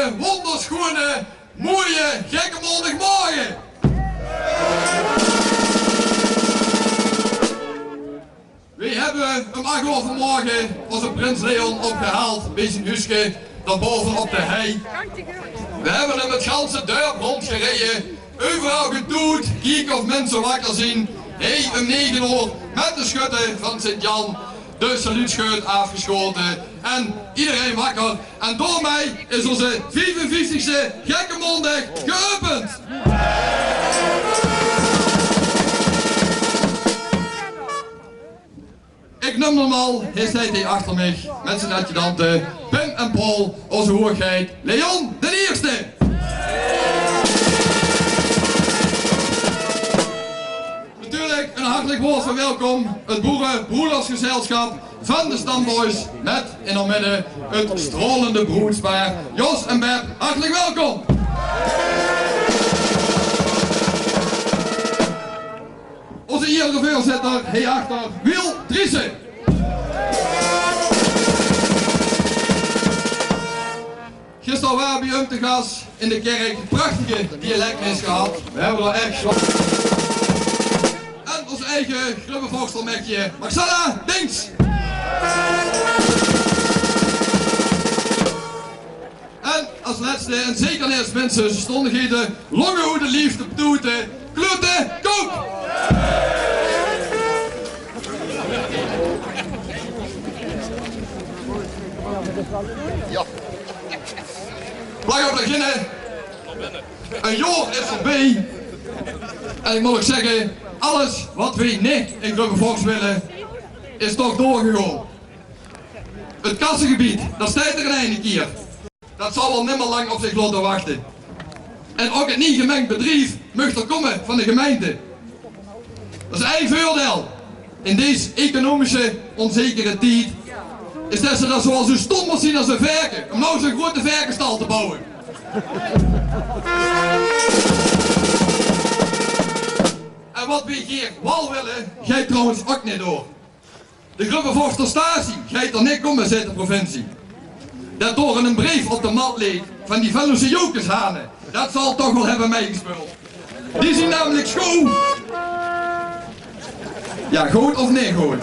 een wonderschone, mooie, gekke maandagmorgen. We hebben om 8 uur vanmorgen onze prins Leon opgehaald bij zijn huisje, daarboven op de hei. We hebben hem het ganse dorp rondgereden, overal gedoet, kijken of mensen wakker zien. Hij om 9 uur met de schutten van Sint-Jan de saluutscheut afgeschoten en iedereen wakker. En door mij is onze 55e gekke maandag geopend. Ik noem hem al, hij staat hier achter mij met zijn adjudanten Pim en Paul, onze hoogheid Leon de Eerste. Natuurlijk een hartelijk woord van welkom, het boerenbroedersgezelschap van de Stamboys met in ons midden het stralende broedspaar Jos en Beb. Hartelijk welkom! Onze eerlijke voorzitter, hierachter, Wiel Driessen. Gisteren waren we bij hem te gast in de kerk, prachtige dialectmis gehad. We hebben er echt wat. En ons eigen grubbevorstelmekje, Marcella Dinks. En als laatste, en zeker niet als mensen, stonden gieten, longenhoede liefde toeten, kloeten, kook! Ja. Blijf op beginnen. Een jaar is voorbij. En ik moet ook zeggen, alles wat we niet in Grubbevoors willen, is toch doorgegaan. Het kassengebied, dat staat er een einde keer. Dat zal wel niet meer lang op zich laten wachten. En ook het niet gemengd bedrijf mag er komen van de gemeente. Dat is één voordeel. In deze economische onzekere tijd is dat ze dat zoals een stom zien als een verken. Om nou zo'n grote verkenstal te bouwen. En wat we hier wel willen, gaat trouwens ook niet door. De Grubbevoorsterstatie gaat er niet komen zitten, de provincie. Dat door een brief op de mat leek van die Vellose jokershanen. Dat zal toch wel hebben meegespeeld. Die zien namelijk schoon. Ja, goed of nee goed?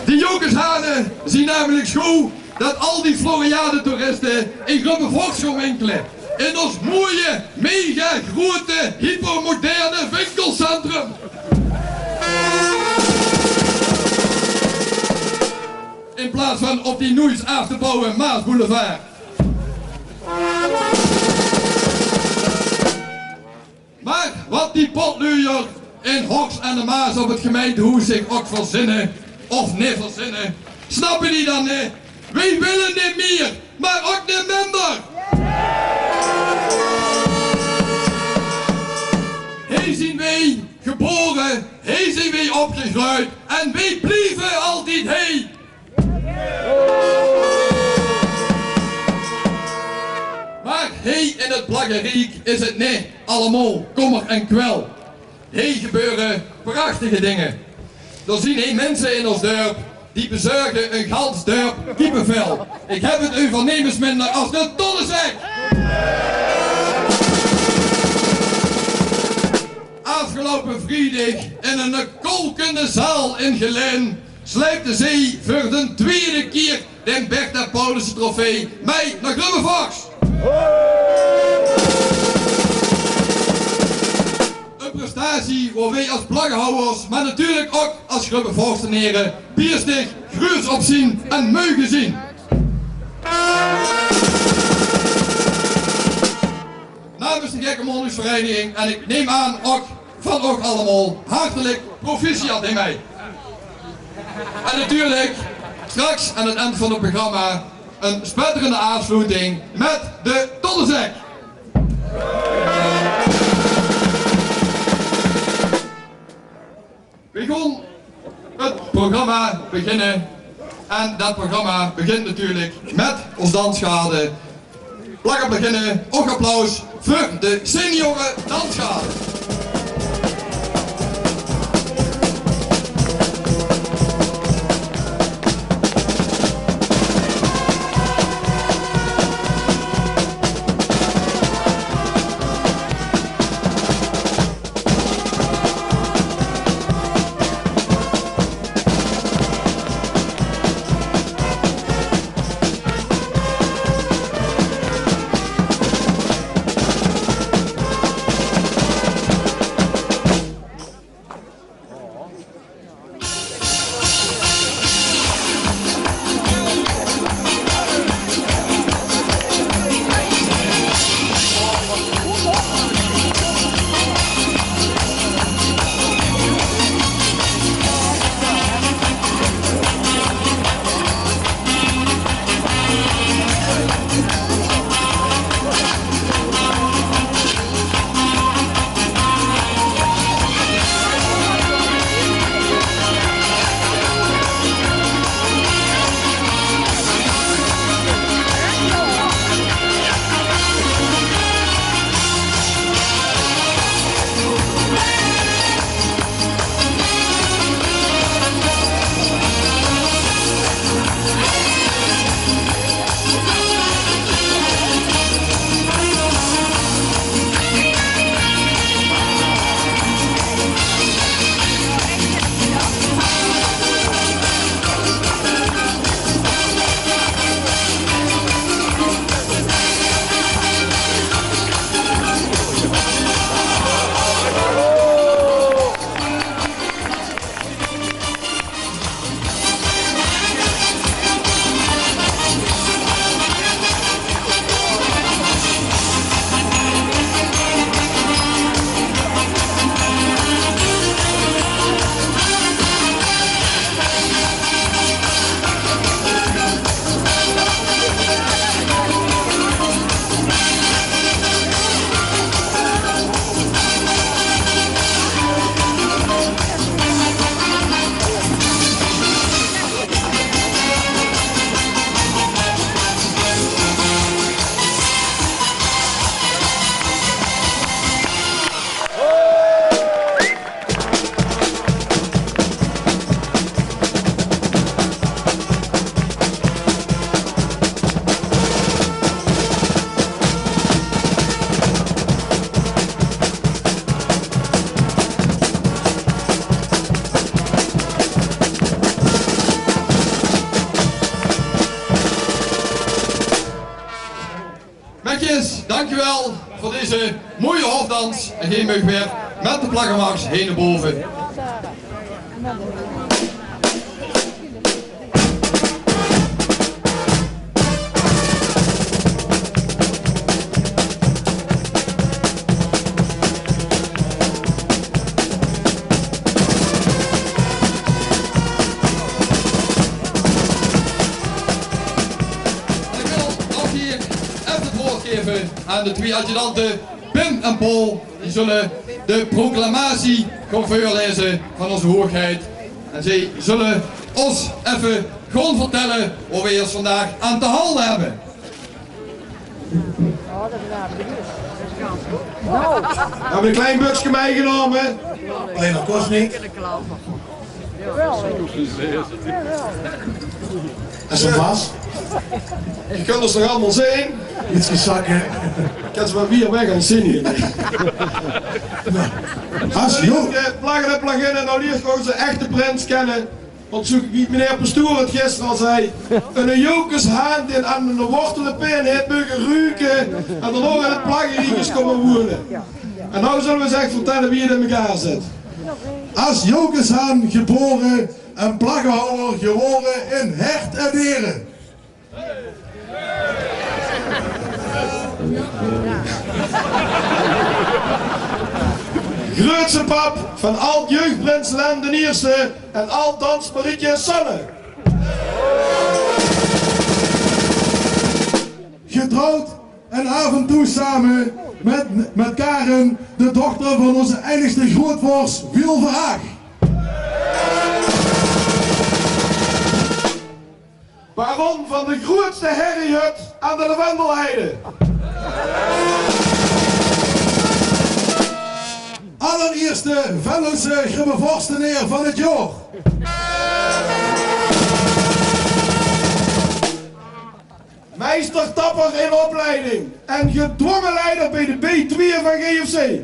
Die jokershanen zien namelijk schoon dat al die Floriade toeristen in Grubbevoors gaan winkelen. In ons mooie, mega grote, hypermoderne winkelcentrum. In plaats van op die noeis af te bouwen Maas Boulevard. Maar wat die potluier in Horst en de Maas op het gemeentehuis zich ook verzinnen, of niet verzinnen, snappen die dan niet? Wij willen niet meer, maar ook niet minder. Hier zijn wij geboren, hier zijn wij opgegroeid en wij blijven altijd hier. Maar hier in het Blaggenriek is het niet allemaal kommer en kwel. Hier gebeuren prachtige dingen. Er zien hier mensen in ons dorp die bezorgen een gans dorp kippenvel. Ik heb het over nemens minder als de Tonnenzek. Afgelopen vrijdag in een kolkende zaal in Geleen sleepte zij voor de tweede keer de Bertha Paulussen trofee mee naar Grubbevoors. Een prestatie waar wij als vlaggenhouders, maar natuurlijk ook als Grubbevoorstenaren, bierstig, gruus op zien en mogen zien. Namens de Gekke Mondersvereniging en ik neem aan ook van ook allemaal hartelijk proficiat in mij. En natuurlijk straks aan het eind van het programma een spetterende aansluiting met de Tonnenzek. We gaan het programma beginnen en dat programma begint natuurlijk met ons dansschade. Laat beginnen, ook applaus voor de senioren dansschade. dankjewel voor deze mooie hofdans. En geen mugwerp met de plaggenmars heen naar boven. Aan de twee adjudanten Pim en Paul, die zullen de proclamatie gaan voorlezen van onze hoogheid. En zij zullen ons even gewoon vertellen wat we eerst vandaag aan te halen hebben. We hebben een klein busje meegenomen. Alleen dat kost niks. En zo was. Je kunt ons nog allemaal zien. Iets gezakken. Ik kan ze maar weer weg aan zien hier. Als je plaggen en plaginnen, nou hier gewoon ze echte prins kennen. Want zoek ik niet meneer Pastoor het gisteren al zei. Een jokershaan die aan de wortelenpijn heeft mogen ruiken. En dan ook in het plaggenriekjes komen wonen. En nou zullen we eens echt vertellen wie het in elkaar zit. Als jokershaan geboren en plaggenhouwer geworden in Hert en Dieren. Grootste pap van al jeugdprinsland de Ierse en al dans Marietje Sanne. Getrouwd en af en toe samen met Karen, de dochter van onze enigste grootvorst Wiel Verhaag. Baron van de grootste herriehut aan de Lavendelheide. Allereerste Venlose Gribbevorsteneer van het jaar. Meester Tapper in opleiding en gedwongen leider bij de B2 van GFC.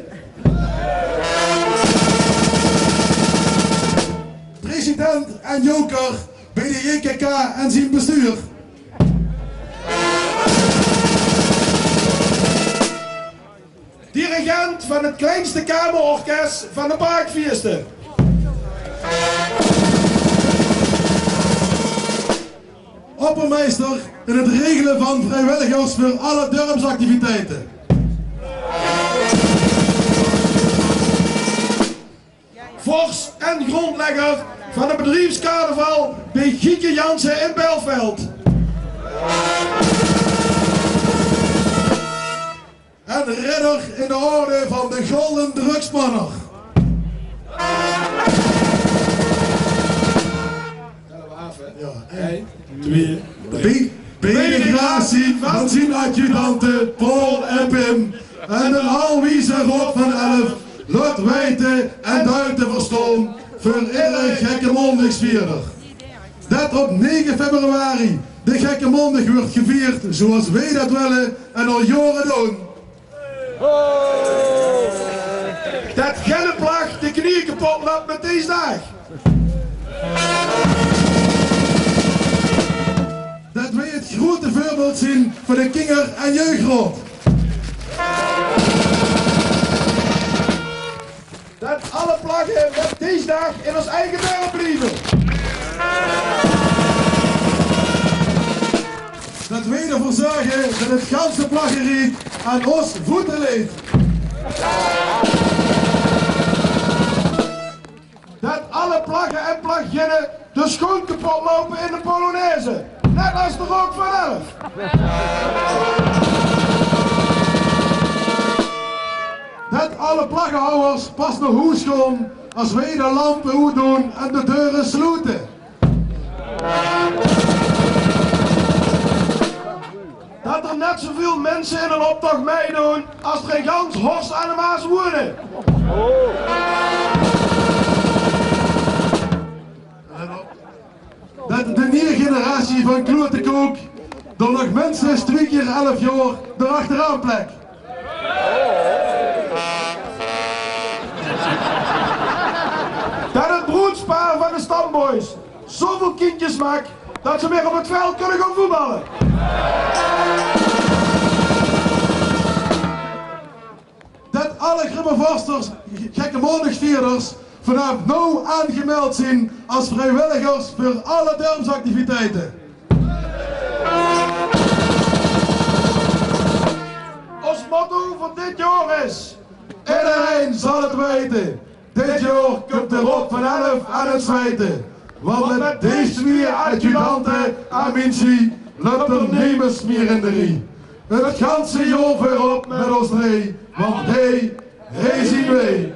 President en joker bij de JKK en zijn bestuur. Dirigent van het kleinste kamerorkest van de Parkfeesten. Oppermeester in het regelen van vrijwilligers voor alle dorpsactiviteiten. Vors en grondlegger van het bedrijfscarnaval bij Gieke Jansen in Belveld. En ridder in de orde van de Golden Drugsmanner. Ja, 1, 2, bij de gratie van zijn adjudanten Paul en Pim en de alwieze Rob van Elf, Lot Wijten en Duiten verstaan voor iedere gekke mondigsvierder. Dat op 9 februari de gekke mondig wordt gevierd zoals wij dat willen en al jaren doen. Dat gele plag de knieën kapot loopt met deze dag. Dat wij het grote voorbeeld zien voor de kinger- en jeugdraad. Dat alle plaggen met deze dag in ons eigen dorp blijven. Dat wij ervoor zorgen dat het ganse plaggenriet aan ons voeten ligt. Dat alle plaggen en plagginnen de schoen kapot lopen in de Polonaise. Net als de rook van Elf. Dat alle plaggenhouders pas naar huis gaan als wij de lampen uit doen en de deuren sluiten. Dat er net zoveel mensen in een optocht meedoen als er in gans Horst aan de Maas wonen. Dat de nieuwe generatie van Klotenkoek door nog minstens 2 keer 11 jaar erachteraan plek. Dat het broedspaar van de stamboys zoveel kindjes maakt dat ze weer op het veld kunnen gaan voetballen. dat alle Grubbevorsters, gekke maandagsvierders, vanaf nu aangemeld zijn als vrijwilligers voor alle dorpsactiviteiten. Ons motto van dit jaar is: Iedereen zal het weten. Dit jaar komt de Rob van Elf aan het zweten. Want met deze twee adjudanten aan Minci loopt er niemand meer in de rie. Het ganse jaar voorop met ons drie, want hij zien wij.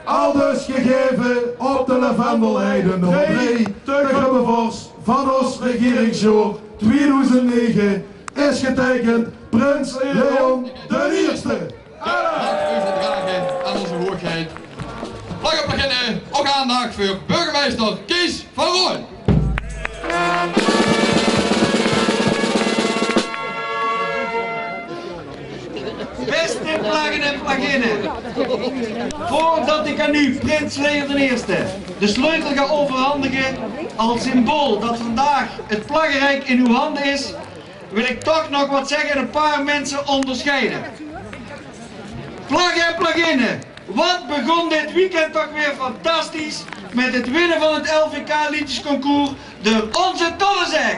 Aldus gegeven op de Lavendelheide nummer 3, de Grubbevors van ons regeringsjaar 2009 is getekend Prins Leon de Eerste. Dank u voor het dragen aan onze hoogheid. Vlag op beginnen, ook aandacht voor burgemeester Kees van Rooyen. Beste plaggen en plaginnen, voordat ik aan u, Prins Leon de Eerste, de sleutel ga overhandigen als symbool dat vandaag het plaggenrijk in uw handen is, wil ik toch nog wat zeggen en een paar mensen onderscheiden. Plaggen en plaginnen, wat begon dit weekend toch weer fantastisch met het winnen van het LVK liedjesconcours door onze Tonnenzek.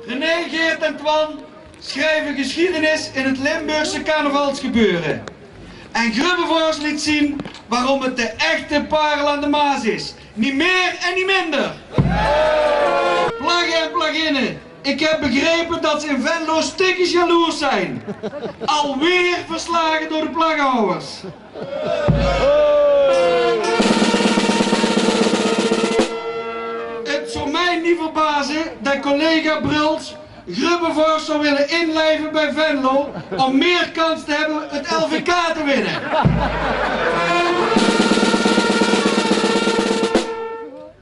René, Geert en Twan schrijven geschiedenis in het Limburgse carnavalsgebeuren. En Grubbevors liet zien waarom het de echte parel aan de Maas is. Niet meer en niet minder. Plaggen en plaginnen. Ik heb begrepen dat ze in Venlo stikjes jaloers zijn. Alweer verslagen door de plaggenhouders. Het zou mij niet verbazen dat collega Bruls Grubbevors zou willen inlijven bij Venlo om meer kans te hebben het LVK te winnen.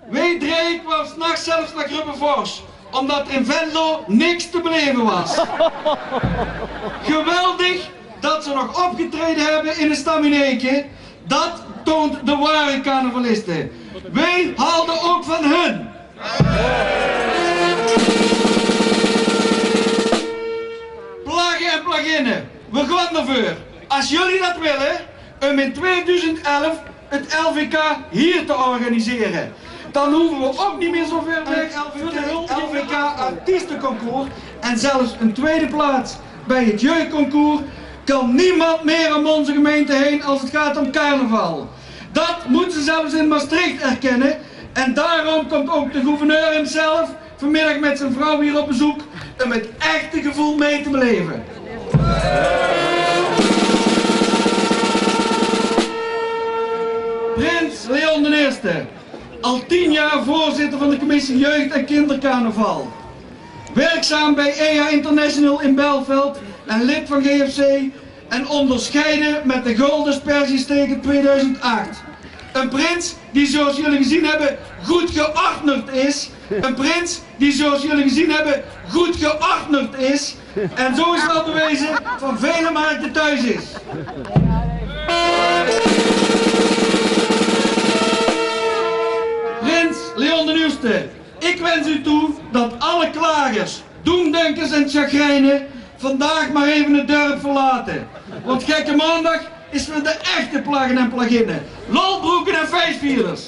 Weedree kwam s'nachts zelfs naar Grubbevors, omdat er in Venlo niks te beleven was. Geweldig dat ze nog opgetreden hebben in een Stamineke. Dat toont de ware carnavalisten. Wij haalden ook van hun. Plaggen en plaginnen, we gaan ervoor. Als jullie dat willen, om in 2011 het LVK hier te organiseren. Dan hoeven we ook niet meer zo ver weg voor de LVK artiestenconcours. En zelfs een tweede plaats bij het jeugdconcours kan niemand meer om onze gemeente heen als het gaat om carnaval. Dat moeten ze zelfs in Maastricht erkennen. En daarom komt ook de gouverneur hemzelf vanmiddag met zijn vrouw hier op bezoek om het echte gevoel mee te beleven. Prins Leon de Eerste, al 10 jaar voorzitter van de commissie Jeugd en Kindercarnaval. Werkzaam bij EA International in Belveld en lid van GFC en onderscheiden met de Golden Sperziesteken 2008. Een prins die, zoals jullie gezien hebben, goed geordend is. Een prins die, zoals jullie gezien hebben, goed geordend is. En zo is wel bewezen van vele markten thuis is. Prins Leon de Eerste, ik wens u toe dat alle klagers, doemdenkers en chagrijnen vandaag maar even het dorp verlaten. Want gekke maandag is voor de echte plaggen en plaginnen. Lolbroeken en feestvierders.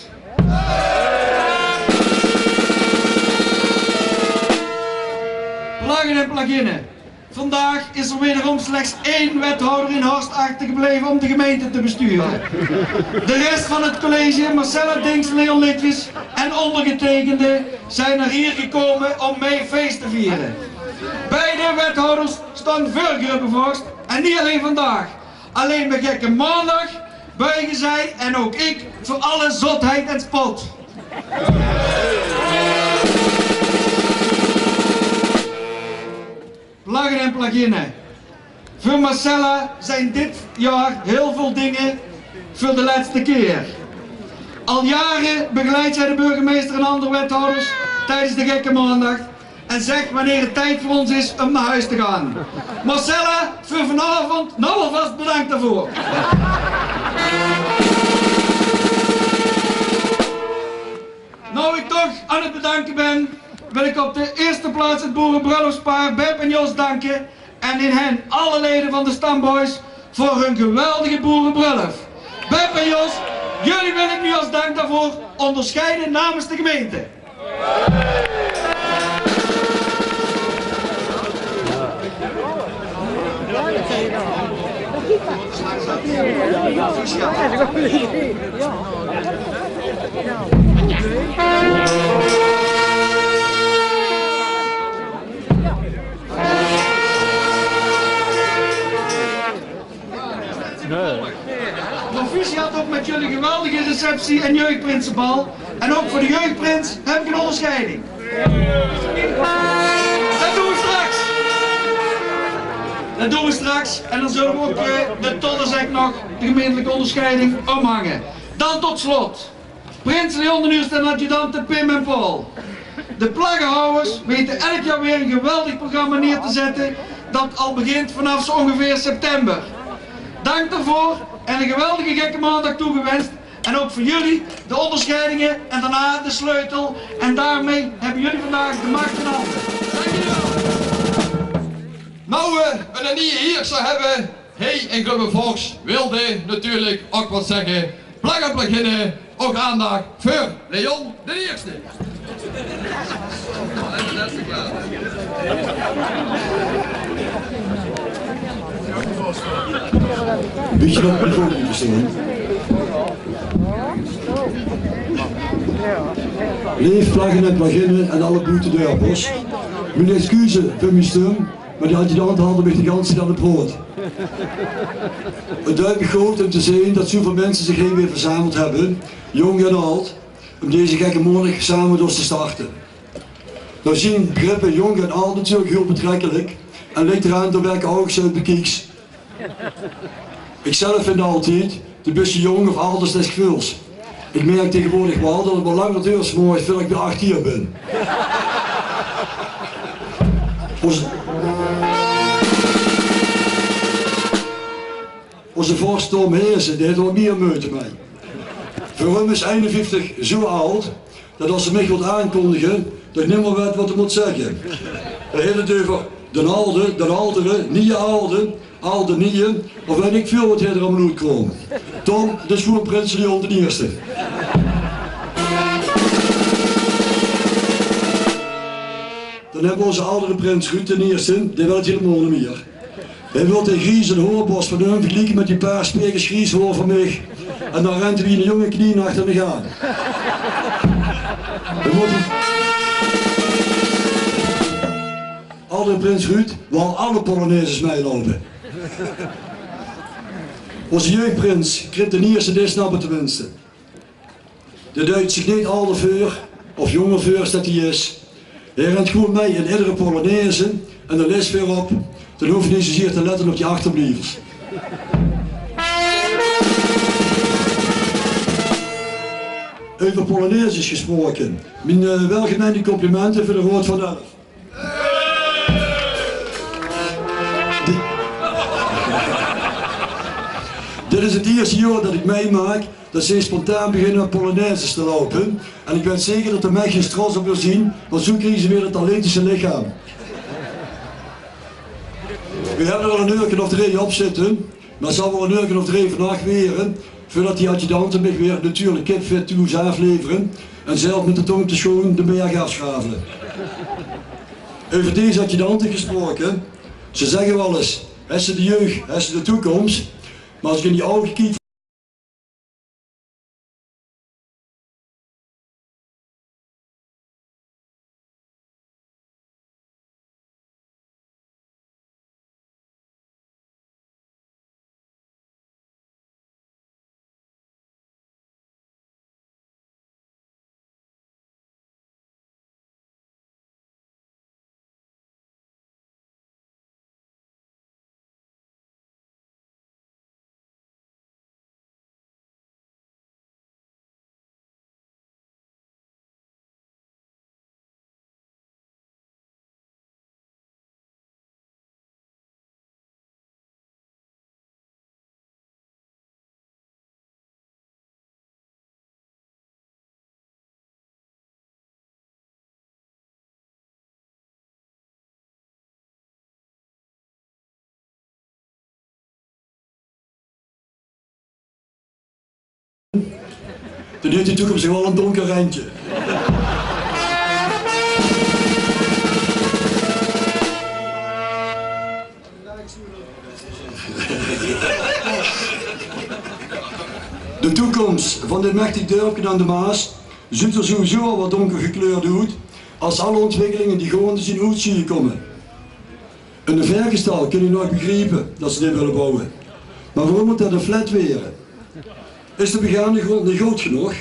Plaggen en plaginnen. Vandaag is er wederom slechts 1 wethouder in Horst achtergebleven om de gemeente te besturen. De rest van het college, Marcella Dinks, Leon Litjes en ondergetekende zijn er hier gekomen om mee feest te vieren. Beide wethouders staan voor Grubbevors en niet alleen vandaag. Alleen bij gekke maandag buigen zij en ook ik voor alle zotheid en spot. Plaggen en plaginnen. Voor Marcella zijn dit jaar heel veel dingen voor de laatste keer. Al jaren begeleidt zij de burgemeester en andere wethouders tijdens de gekke maandag en zegt wanneer het tijd voor ons is om naar huis te gaan. Marcella, voor vanavond nou alvast bedankt daarvoor. Nou ik toch aan het bedanken ben, wil ik op de eerste eerste plaats het boerenbruiloftspaar Beb en Jos danken en in hen alle leden van de Stamboys voor hun geweldige boerenbrulf. Beb en Jos, jullie wil ik nu als dank daarvoor onderscheiden namens de gemeente. Proficiat ook met jullie geweldige receptie en jeugdprinsenbal. En ook voor de jeugdprins heb ik een onderscheiding. Dat doen we straks. En dan zullen we ook de tollerzek nog de gemeentelijke onderscheiding omhangen. Dan tot slot. Prins Leon de Nieuwste en adjudanten Pim en Paul. De plaggenhouders weten elk jaar weer een geweldig programma neer te zetten. Dat al begint vanaf zo ongeveer september. Dank daarvoor en een geweldige gekke maandag toegewenst. En ook voor jullie de onderscheidingen en daarna de sleutel. En daarmee hebben jullie vandaag de macht in handen. Dank jullie wel. Nou we een nieuwe hier zou hebben, hij en Grubbe Volks wilde natuurlijk ook wat zeggen. Plaggen beginnen, ook aandacht voor Leon de Eerste. Weet je wat ik ook moet zingen? Leef plaggen en plaginnen en alle boete dorpers. Mijn excuses voor mijn stem, maar die adjudant haalde me de ganse dag het brood. Het duimt me groot om te zien dat zoveel mensen zich heen weer verzameld hebben, jong en oud, om deze gekke morgen samen door te starten. Nou zien begrippen jong en oud natuurlijk heel betrekkelijk en ligt eraan door welke oogst uit bekieks. Ik zelf vind altijd, de busje jong of ouders des gevoels. Ik merk tegenwoordig wel dat het wel langer duurt morgens voordat ik weer 8 jaar ben. Onze vorst Tom Heersen, die heeft wel meer meute mee. Voor hem is 51 zo oud, dat als ze mij wilt aankondigen, dat ik niet meer weet wat hij moet zeggen. Hij heeft het over de oudere, niet oude niet, of weet ik veel wat hij er allemaal uitkomt. Tom, dat is gewoon Prins Leon de Eerste. Dan hebben we onze oudere prins Ruud de Eerste, die wil het helemaal niet meer. Hij wil de Gries en hoorbos van hem vergelijken met die paar spekers Grieshoor van mij. En dan rent hij in een jonge knie achter me gaan. We moeten... Oudere prins Ruud wil alle Polonaises meelopen. Onze jeugdprins, Krip de Eerste, die snappen tenminste. De duidt zich niet oude vuur, of jonge vuur dat hij is. Hij rent gewoon mee in iedere Polonaise en de les weer op. Dan hoef je niet zozeer te letten op die achterblijvers. Over Polonaises gesproken. Mijn welgemeende complimenten voor de Rood van Elf. Dit is het eerste jaar dat ik meemaak dat ze spontaan beginnen met Polonaises te lopen. En ik weet zeker dat de meisjes trots op wil zien, want zo krijgen ze weer het atletische lichaam. We hebben er wel een uur of 3 op zitten, maar het zal wel een uur of 3 vandaag weren, voordat die adjudanten mij weer natuurlijk kipfit toe afleveren en zelf met de tong te schoon de berg afschavelen. Over deze adjudanten gesproken, ze zeggen wel eens, het is de jeugd, het is de toekomst, maar als ik in die ogen kijk dan heeft de toekomst wel een donker randje. De toekomst van dit machtig dorpje aan de Maas ziet er sowieso al wat donker gekleurd uit als alle ontwikkelingen die gewoon te zien uitzien komen. In de vergestal kun je nooit begrijpen dat ze dit willen bouwen. Maar waarom moet dat een flat weren? Is de begaande grond niet groot genoeg?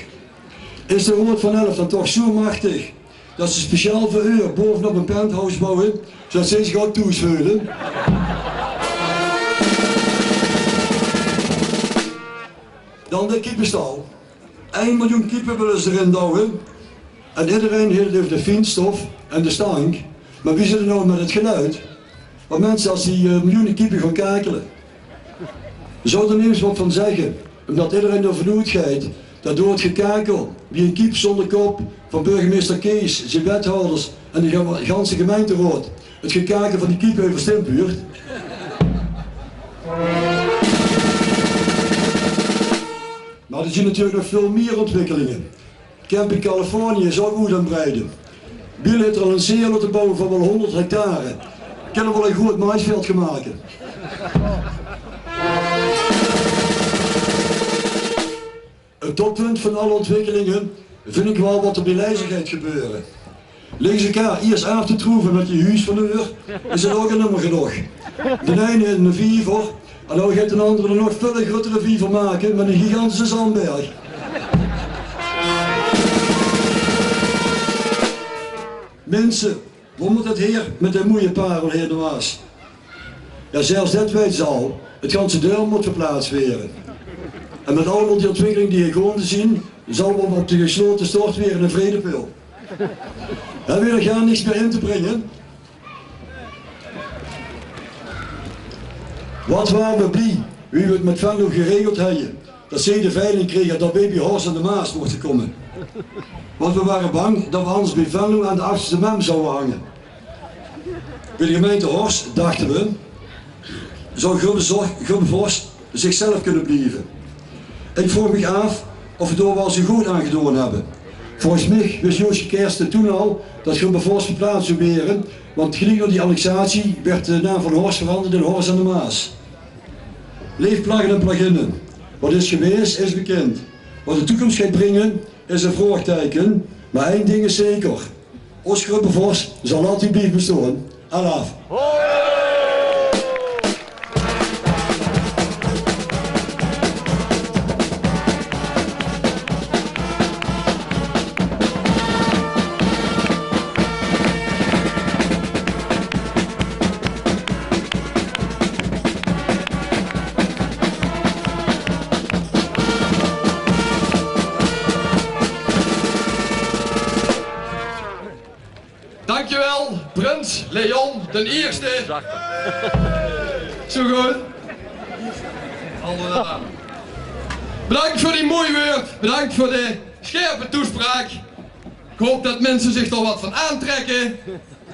Is de Rood van Elf dan toch zo machtig dat ze speciaal voor u bovenop een penthouse bouwen zodat ze zich ook toespeulen? Dan de kiepenstal. 1 miljoen kiepen willen ze erin douwen. En iedereen heeft de fijnstof en de stank. Maar wie zit er nou met het geluid? Want mensen als die miljoenen kiepen gaan kakelen. Zou er eens wat van zeggen, omdat iedereen ervan uitgaat dat door het gekakel, wie een kiep zonder kop van burgemeester Kees, zijn wethouders en de ganse gemeenteraad, het gekakel van die kiep heeft verstimpuurd. Maar er zijn natuurlijk nog veel meer ontwikkelingen. Camping Californië is ook goed aan het breiden. Biel heeft er al een zeer te bouwen van wel 100 hectare. Kunnen we wel een goed maisveld gaan maken. Het toppunt van alle ontwikkelingen vind ik wel wat er bij lijzigheid gebeuren. Lees elkaar eerst af te troeven met je huis van uur, is het ook een nummer genoeg. De ene heeft een viever, en dan gaat een andere nog veel grotere viever maken met een gigantische zandberg. Mensen, hoe moet het hier met de moeie parel heer de Maas? Ja, zelfs dat weet ze al. Het ganse deel moet verplaatst worden. En met allemaal die ontwikkeling die je gewoon te zien, zal we op de gesloten stort weer een vredepil. Hebben we er gaan niks meer in te brengen? Wat waren we blij, wie we het met Venlo geregeld hadden, dat zij de veiling kregen dat baby Horst aan de Maas mocht komen. Want we waren bang dat we anders bij Venlo aan de achterste mem zouden hangen. Bij de gemeente Horst dachten we, zou Grubbevorst zichzelf kunnen blijven. Ik vroeg me af of we door wel zo goed aangedaan hebben. Volgens mij wist Joosje Kersten toen al dat Grubbevorst verplaatst zou worden, want gelijk door die annexatie werd de naam van Horst veranderd in Horst aan de Maas. Leefplaggen en plaginnen. Wat is geweest is bekend. Wat de toekomst gaat brengen is een vraagteken, maar één ding is zeker. Ons Grubbevorst zal altijd blijven bestaan. Alaf. Dankjewel, Prins Leon den Eerste. Zo goed. Bedankt voor die mooie woord, bedankt voor de scherpe toespraak. Ik hoop dat mensen zich er wat van aantrekken.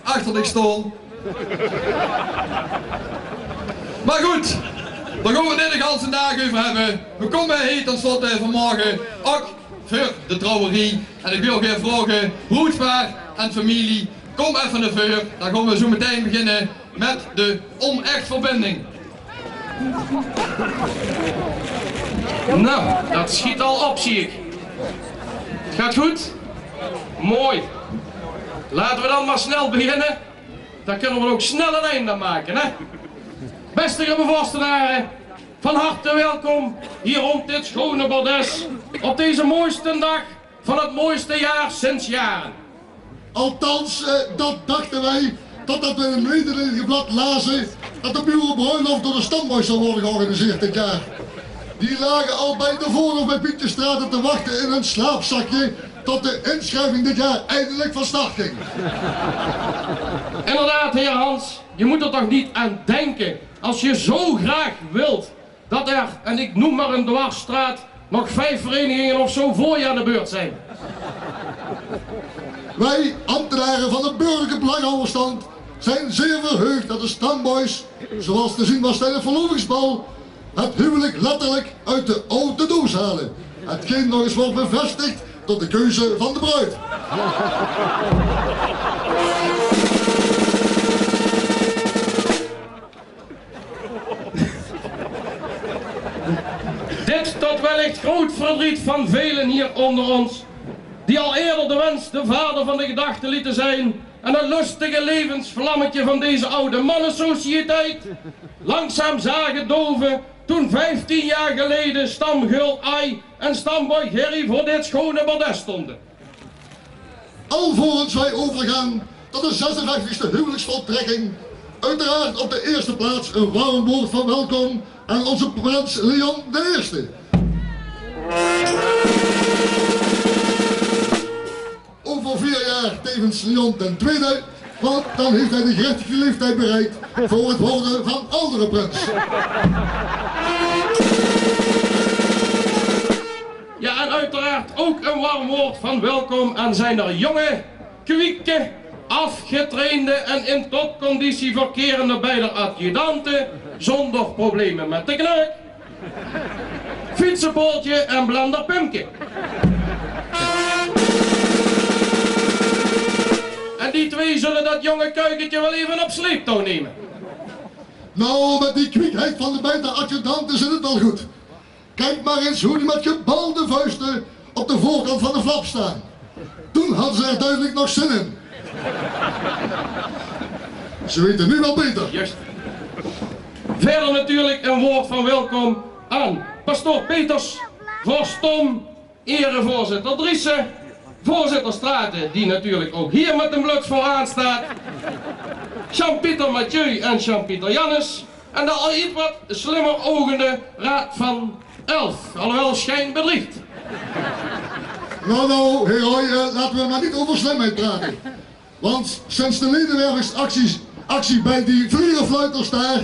Achterlijk stoel. Maar goed, daar gaan we dit de hele dag over hebben. We komen hier tenslotte vanmorgen ook voor de trouwerie. En ik wil graag vragen, broedpaar en familie, kom even naar voren. Dan gaan we zo meteen beginnen met de onechtverbinding. Nou, dat schiet al op, zie ik. Het gaat goed? Mooi. Laten we dan maar snel beginnen. Dan kunnen we ook snel een einde aan maken, hè? Beste Grubbevorstenaren, van harte welkom hier rond dit schone bordes op deze mooiste dag van het mooiste jaar sinds jaren. Althans, dat dachten wij, totdat we in een Nederlandse blad lazen dat de burenbruiloft door de Stamboys zal worden georganiseerd dit jaar. Die lagen al bij de voorhof bij Pieterstraat te wachten in een slaapzakje tot de inschrijving dit jaar eindelijk van start ging. Inderdaad, heer Hans, je moet er toch niet aan denken als je zo graag wilt dat er, en ik noem maar een dwarsstraat, nog 5 verenigingen of zo voor je aan de beurt zijn. Wij, ambtenaren van de burgerlijke belanghouderstand, zijn zeer verheugd dat de Stamboys, zoals te zien was tijdens het verlovingsbal, het huwelijk letterlijk uit de oude doos halen. Hetgeen nog eens wordt bevestigd tot de keuze van de bruid. Dit tot wellicht groot verdriet van velen hier onder ons, die al eerder de wens de vader van de gedachte lieten zijn en het lustige levensvlammetje van deze oude mannensociëteit langzaam zagen doven toen 15 jaar geleden stamgul Ai en stamboy Gerry voor dit schone bordes stonden. Alvorens wij overgaan tot de 56e huwelijksvoltrekking, uiteraard op de eerste plaats een warm woord van welkom aan onze prins Leon I. Over 4 jaar tevens Leon II, want dan heeft hij de gerechtigde leeftijd bereikt voor het worden van oudere prins. Ja, en uiteraard ook een warm woord van welkom aan zijn er jonge, kwieke, afgetrainde en in topconditie verkerende beide adjudanten zonder problemen met de knuik, fietsenpoortje en blender Pumke. En die twee zullen dat jonge kuikentje wel even op sleeptouw nemen. Nou, met die kwiekheid van de beide adjudanten zit het al goed. Kijk maar eens hoe die met gebalde vuisten op de voorkant van de flap staan. Toen hadden ze er duidelijk nog zin in. Ze weten nu wel beter. Juist. Verder natuurlijk een woord van welkom aan pastoor Peters, vorst Tom, erevoorzitter Driessen, voorzitter Straten, die natuurlijk ook hier met een bluts vooraan staat, Jean-Pieter Mathieu en Jean-Pieter Jannes en de al iets wat slimmer ogende raad van 11, alhoewel schijn bedriegt. Nou, heer Roy, laten we maar niet over slimheid praten. Want sinds de ledenwervingsactie bij die vlierenfluiters daar,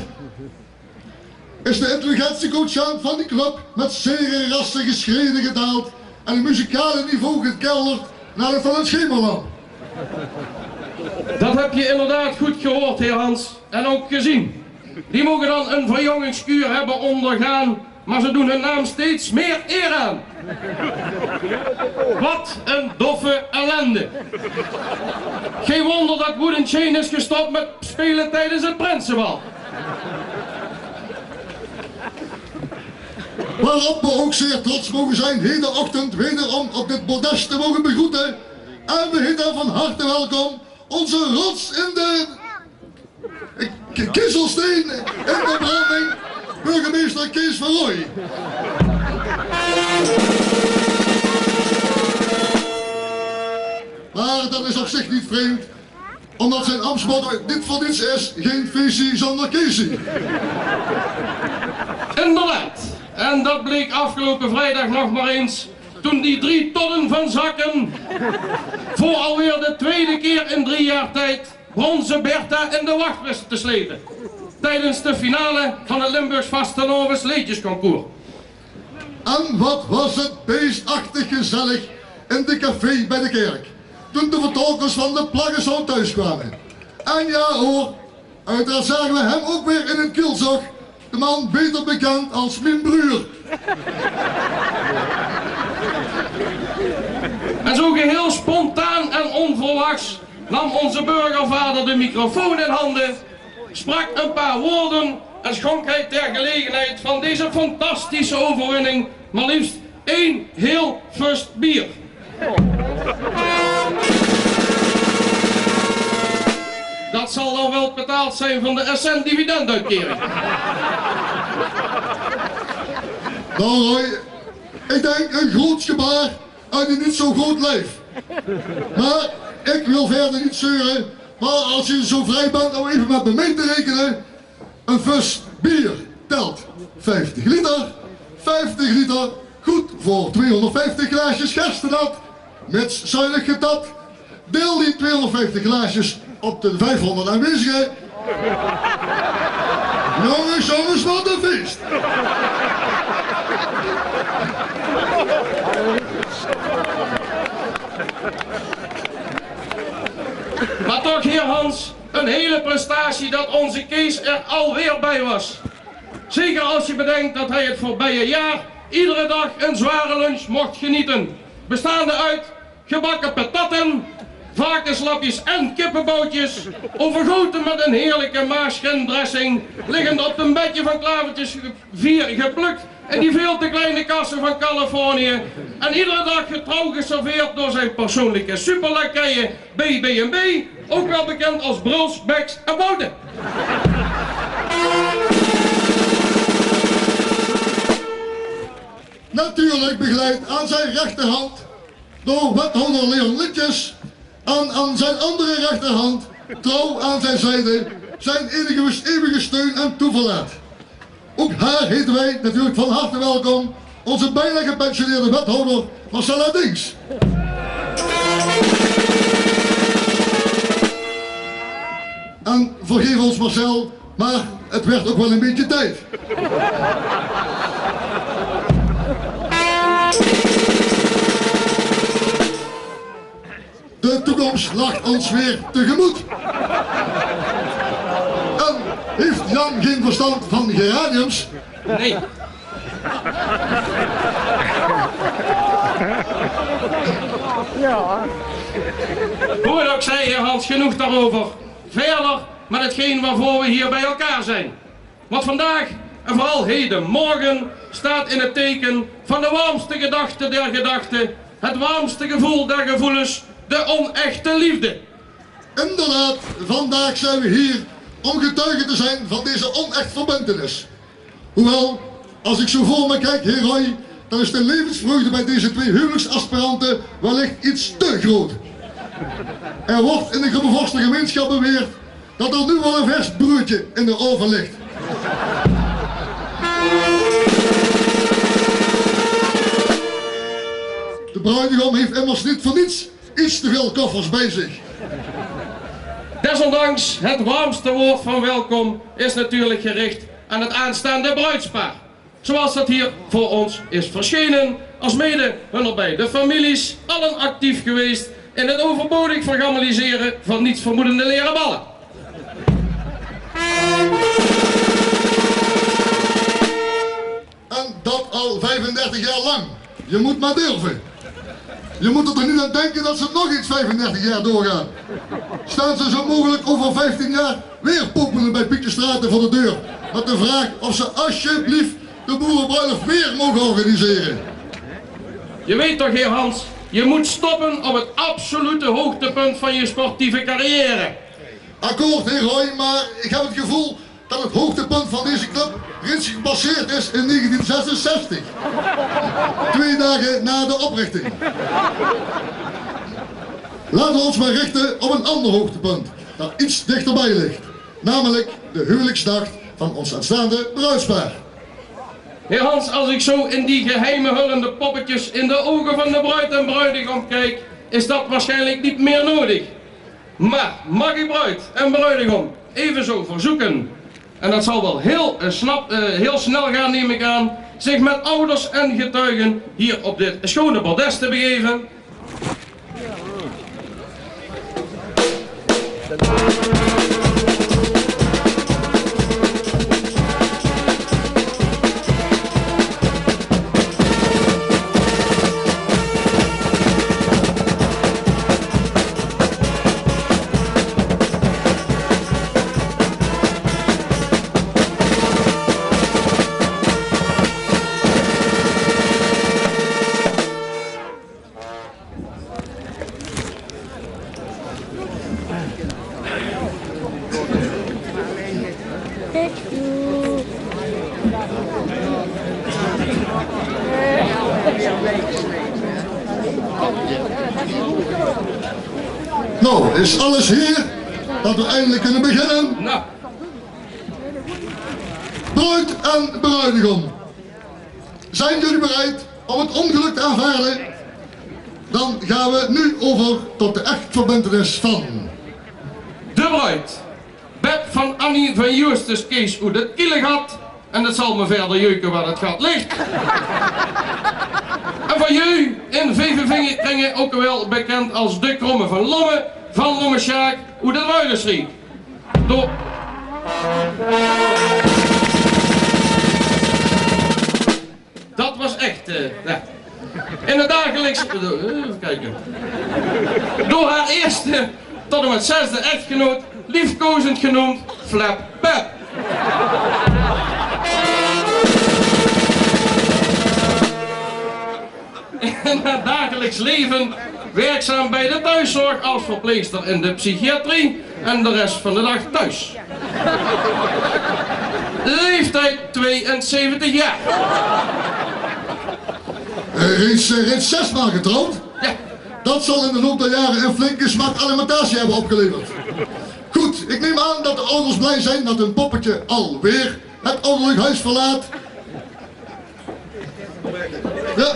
is de intelligentiequotient van die club met zeer rassige schreden gedaald en het muzikale niveau gekelderd naar het van het schemerland. Dat heb je inderdaad goed gehoord, heer Hans, en ook gezien. Die mogen dan een verjongingskuur hebben ondergaan, maar ze doen hun naam steeds meer eer aan. Wat een doffe ellende. Geen wonder dat Wooden Chain is gestopt met spelen tijdens het Prinsenbal. Waarop we ook zeer trots mogen zijn hedenochtend wederom op dit bordes te mogen begroeten. En we heten van harte welkom onze rots in de kiezelsteen in de branding, burgemeester Kees van Rooij. Maar dat is op zich niet vreemd, omdat zijn ambtsmotto dit voor niets is, geen feestje zonder Keesie. Inderdaad. En dat bleek afgelopen vrijdag nog maar eens, toen die 3 tonnen van zakken voor alweer de tweede keer in 3 jaar tijd bronzen Bertha in de wacht wisten te slepen. Tijdens de finale van het Limburgs Vastenhoven sleetjesconcours. En wat was het beestachtig gezellig in de café bij de kerk, toen de vertolkers van de Plaggenzoon thuis kwamen. En ja hoor, uiteraard zagen we hem ook weer in het kielzog, de man beter bekend als mijn broer. En zo geheel spontaan en onverwachts nam onze burgervader de microfoon in handen, sprak een paar woorden en schonk hij ter gelegenheid van deze fantastische overwinning maar liefst 1 heel fust bier. Dat zal dan wel betaald zijn van de SN dividenduitkering. Nou Roy, ik denk een groot gebaar uit een niet zo groot lijf. Maar ik wil verder niet zeuren, maar als je zo vrij bent om even met me mee te rekenen, een fus bier telt 50 liter, 50 liter, goed voor 250 glaasjes gerstenat, mits zuinig getapt. Deel die 250 glaasjes op de 500 aanwezigen. Jongens, wat een feest! Maar toch, heer Hans, een hele prestatie dat onze Kees er alweer bij was. Zeker als je bedenkt dat hij het voorbije jaar iedere dag een zware lunch mocht genieten. Bestaande uit gebakken patatten, varkenslapjes en kippenboutjes, overgoten met een heerlijke maasgrindressing, liggend op een bedje van klavertjes 4 geplukt in die veel te kleine kassen van Californië. En iedere dag getrouw geserveerd door zijn persoonlijke superlakkeien BB&B, ook wel bekend als Bruls, Beks en Bouten. Natuurlijk begeleid aan zijn rechterhand door wethouder Leon Litjes en aan zijn andere rechterhand, trouw aan zijn zijde, zijn eeuwige steun en toeverlaat. Ook haar heten wij natuurlijk van harte welkom, onze bijna gepensioneerde wethouder Marcella Dings. En vergeef ons Marcel, maar het werd ook wel een beetje tijd. De toekomst lag ons weer tegemoet. En heeft Jan geen verstand van geraniums? Nee. Hoe het ook zei, heer Hans, genoeg daarover. Verder met hetgeen waarvoor we hier bij elkaar zijn. Want vandaag, en vooral heden, morgen, staat in het teken van de warmste gedachte der gedachten, het warmste gevoel der gevoelens, de onechte liefde. Inderdaad, vandaag zijn we hier om getuige te zijn van deze onecht verbintenis. Hoewel, als ik zo voor me kijk, heer Roy, dan is de levensvreugde bij deze twee huwelijksaspiranten wellicht iets te groot. Er wordt in de Grubbevorster gemeenschap beweerd dat er nu wel een vers broodje in de oven ligt. De bruidegom heeft immers niet voor niets iets te veel koffers bij zich. Desondanks, het warmste woord van welkom is natuurlijk gericht aan het aanstaande bruidspaar. Zoals dat hier voor ons is verschenen, als mede hun beide families, allen actief geweest in het overbodig vergamaliseren van nietsvermoedende leren ballen. En dat al 35 jaar lang. Je moet maar durven. Je moet er toch niet aan denken dat ze nog eens 35 jaar doorgaan. Staan ze zo mogelijk over 15 jaar weer popelen bij Pietje Straten voor de deur. Met de vraag of ze alsjeblieft de boerenbruiloft weer mogen organiseren. Je weet toch, heer Hans, je moet stoppen op het absolute hoogtepunt van je sportieve carrière. Akkoord, heer Roy, maar ik heb het gevoel dat het hoogtepunt van deze club reeds gepasseerd is in 1966. 2 dagen na de oprichting. Laten we ons maar richten op een ander hoogtepunt dat iets dichterbij ligt. Namelijk de huwelijksdag van ons aanstaande bruidspaar. Heer Hans, als ik zo in die geheime hullende poppetjes in de ogen van de bruid en bruidegom kijk, is dat waarschijnlijk niet meer nodig. Maar mag ik bruid en bruidegom evenzo verzoeken, en dat zal wel heel snel gaan, neem ik aan, zich met ouders en getuigen hier op dit schone bordes te begeven. Nou, is alles hier dat we eindelijk kunnen beginnen? Nou. Bruid en bruidegom, zijn jullie bereid om het ongeluk te aanvaarden? Dan gaan we nu over tot de echtverbintenis van de bruid. Beb van Annie van Justus Kees hoe het kielen gaat. En dat zal me verder jeuken waar het gat ligt. En van jullie in VVV-kringen ook wel bekend als de Kromme van Lomme, van Lomme Sjaak, hoe de Ruidersrie. Door... dat was echt, ja. In het dagelijks, even kijken. Door haar eerste tot en met zesde echtgenoot, liefkozend genoemd Flap Pep. In haar dagelijks leven werkzaam bij de thuiszorg als verpleegster in de psychiatrie en de rest van de dag thuis. Leeftijd 72 jaar. Reeds 6 maal getrouwd? Ja. Dat zal in de loop der jaren een flinke smaak alimentatie hebben opgeleverd. Goed, ik neem aan dat de ouders blij zijn dat hun poppetje alweer het ouderlijk huis verlaat. Ja,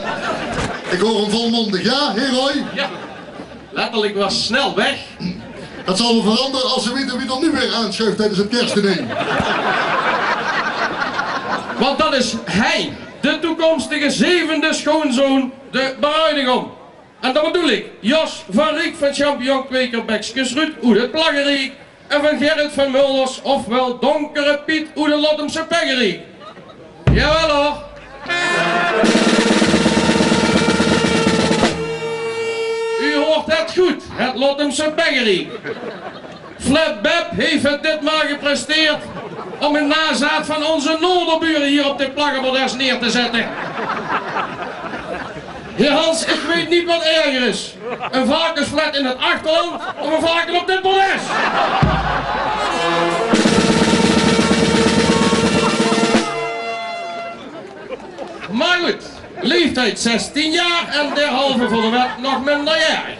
ik hoor hem volmondig. Ja, heer Roy? Ja, letterlijk was snel weg. Dat zal wel veranderen als ze weten wie er nu weer aanschuift tijdens het kerstdiner. Want dat is hij, de toekomstige zevende schoonzoon, de bruidegom. En dat bedoel ik, Jos van Riek van Champignon Kweker Bekskes Ruud, Oede Plaggerie. En van Gerrit van Mulders, ofwel Donkere Piet, Oede Lottemse Peggerie. Jawel hoor. U hoort het goed, het Lottemse Peggerie. Flap Beb heeft het ditmaal gepresteerd om een nazaat van onze Noorderburen hier op dit plaggenbordes neer te zetten. Heer Hans, ik weet niet wat erger is. Een varkensflat in het achterland of een varken op dit bordes. Maar goed, leeftijd 16 jaar en derhalve voor de wet nog minderjarig.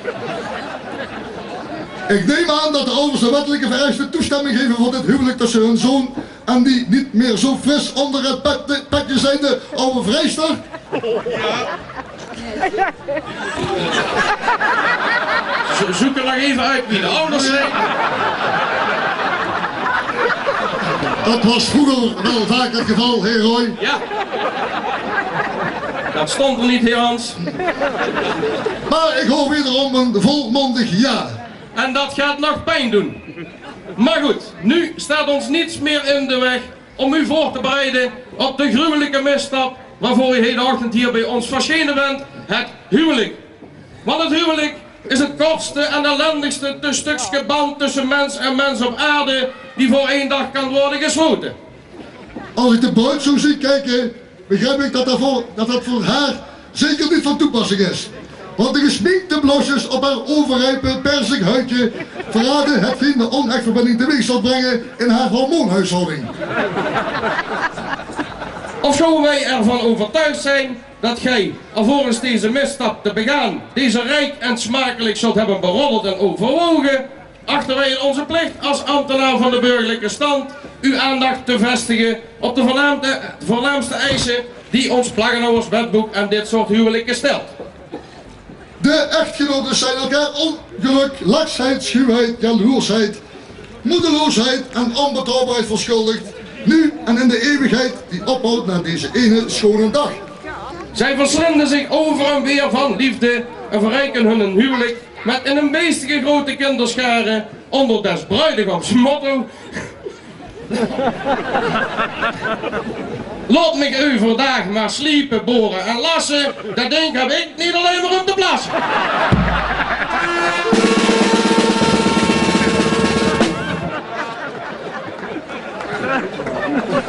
Ik neem aan dat de ouders de wettelijke vereiste toestemming geven voor dit huwelijk tussen hun zoon en die niet meer zo fris onder het petje zijnde oude vrijster. Zoek er nog even uit wie de ouders zijn. Dat was vroeger wel vaak het geval, heer Roy. Ja. Dat stond er niet, heer Hans. Maar ik hoor wederom een volmondig ja. En dat gaat nog pijn doen. Maar goed, nu staat ons niets meer in de weg om u voor te bereiden op de gruwelijke misstap waarvoor u hedenochtend hier bij ons verschenen bent, het huwelijk. Want het huwelijk is het kortste en ellendigste stukje band tussen mens en mens op aarde die voor 1 dag kan worden gesloten. Als ik de bruid zo zie kijken, begrijp ik dat dat voor haar zeker niet van toepassing is. Want de gesminkte blosjes op haar overrijpe persig huidje verraden hetgeen de onechtverbinding teweeg zal brengen in haar hormoonhuishouding. Ofschoon wij ervan overtuigd zijn dat gij, alvorens deze misstap te begaan, deze rijk en smakelijk zult hebben beroddeld en overwogen, achten wij het onze plicht als ambtenaar van de burgerlijke stand uw aandacht te vestigen op de voornaamste eisen die ons plaggenhouwerswetboek en dit soort huwelijken stelt. De echtgenoten zijn elkaar ongeluk, laksheid, schuwheid, jaloersheid, moedeloosheid en onbetrouwbaarheid verschuldigd, nu en in de eeuwigheid die ophoudt na deze ene schone dag. Zij verslinden zich over en weer van liefde en verrijken hun een huwelijk met in een beestige grote kinderschare onder des bruidegoms motto. Laat me u vandaag maar sliepen, boren en lassen, dat ding heb ik niet alleen maar om te plassen.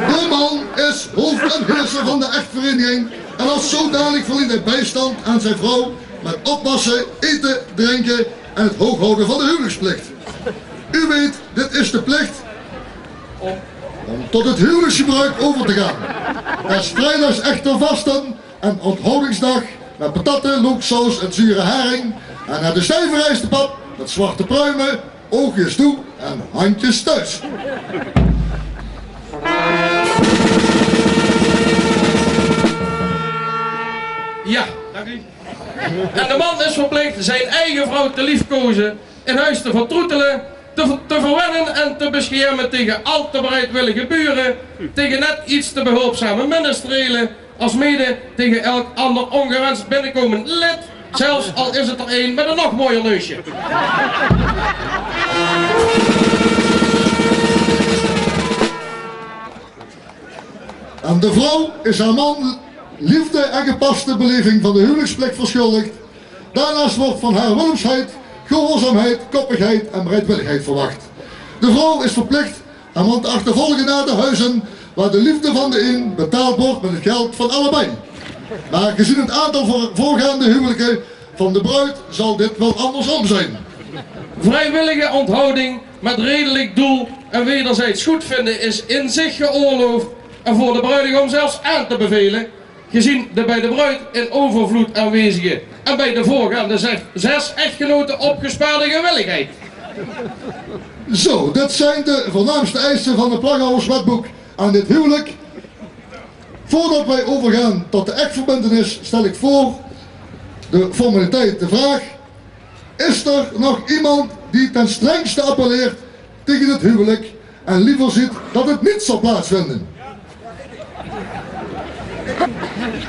De man is hoofd en heerser van de echtvereniging en als zodanig verdient hij bijstand aan zijn vrouw met oppassen, eten, drinken en het hooghouden van de huwelijksplicht. U weet, dit is de plicht om tot het huwelijksgebruik over te gaan. Er is vrijdags echter vasten en onthoudingsdag met patatten, looksaus en zure haring en naar de stijve rijstepap met zwarte pruimen, oogjes toe en handjes thuis. Ja, dank u. En de man is verplicht zijn eigen vrouw te liefkozen, in huis te vertroetelen, te verwennen en te beschermen tegen al te bereidwillige buren, tegen net iets te behulpzame minnestrelen, als mede tegen elk ander ongewenst binnenkomend lid, zelfs al is het er een met een nog mooier neusje. En de vrouw is haar man liefde en gepaste beleving van de huwelijksplicht verschuldigd. Daarnaast wordt van haar willemsheid, gehoorzaamheid, koppigheid en bereidwilligheid verwacht. De vrouw is verplicht haar man te achtervolgen naar de huizen waar de liefde van de een betaald wordt met het geld van allebei. Maar gezien het aantal voorgaande huwelijken van de bruid zal dit wel andersom zijn. Vrijwillige onthouding met redelijk doel en wederzijds goedvinden is in zich geoorloofd en voor de bruidegom zelfs aan te bevelen, gezien de bij de bruid in overvloed aanwezige en bij de voorgaande 6 echtgenoten opgespaarde gewilligheid. Zo, dit zijn de voornaamste eisen van het Plaghouwerswetboek aan dit huwelijk. Voordat wij overgaan tot de echtverbintenis stel ik voor de formaliteit de vraag: is er nog iemand die ten strengste appelleert tegen het huwelijk en liever ziet dat het niet zal plaatsvinden?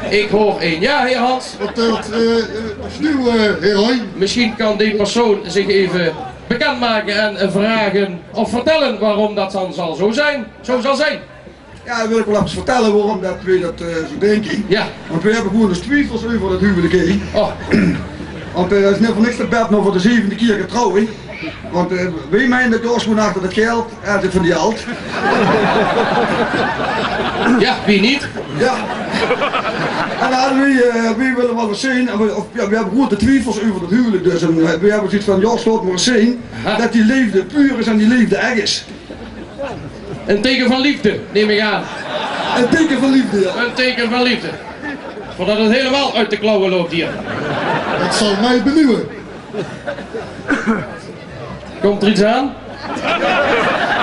Ik hoor één ja, heer Hans. Wat is nieuw, heer Roy? Misschien kan die persoon zich even bekendmaken en vragen of vertellen waarom dat dan zo zal zijn. Ja, dan wil ik wel even vertellen waarom dat we dat zo denken. Ja. Want we hebben gewoon eens twijfels over het huwelijk heen. Oh. Want het is net voor niks te bed nog voor de 7e keer getrouwd. Want wij meinen dat doos gewoon achter het geld en het van die alt. Ja, wie niet? Ja. En dan hadden we willen wel eens zien, en we hebben gewoon de twijfels over het huwelijk dus. En we hebben zoiets van, ja, sloot maar eens zien dat die liefde puur is en die liefde echt is. Een teken van liefde, neem ik aan. Een teken van liefde, ja. Een teken van liefde. Voordat het helemaal uit de klauwen loopt hier. Dat zal mij benieuwen. Komt er iets aan?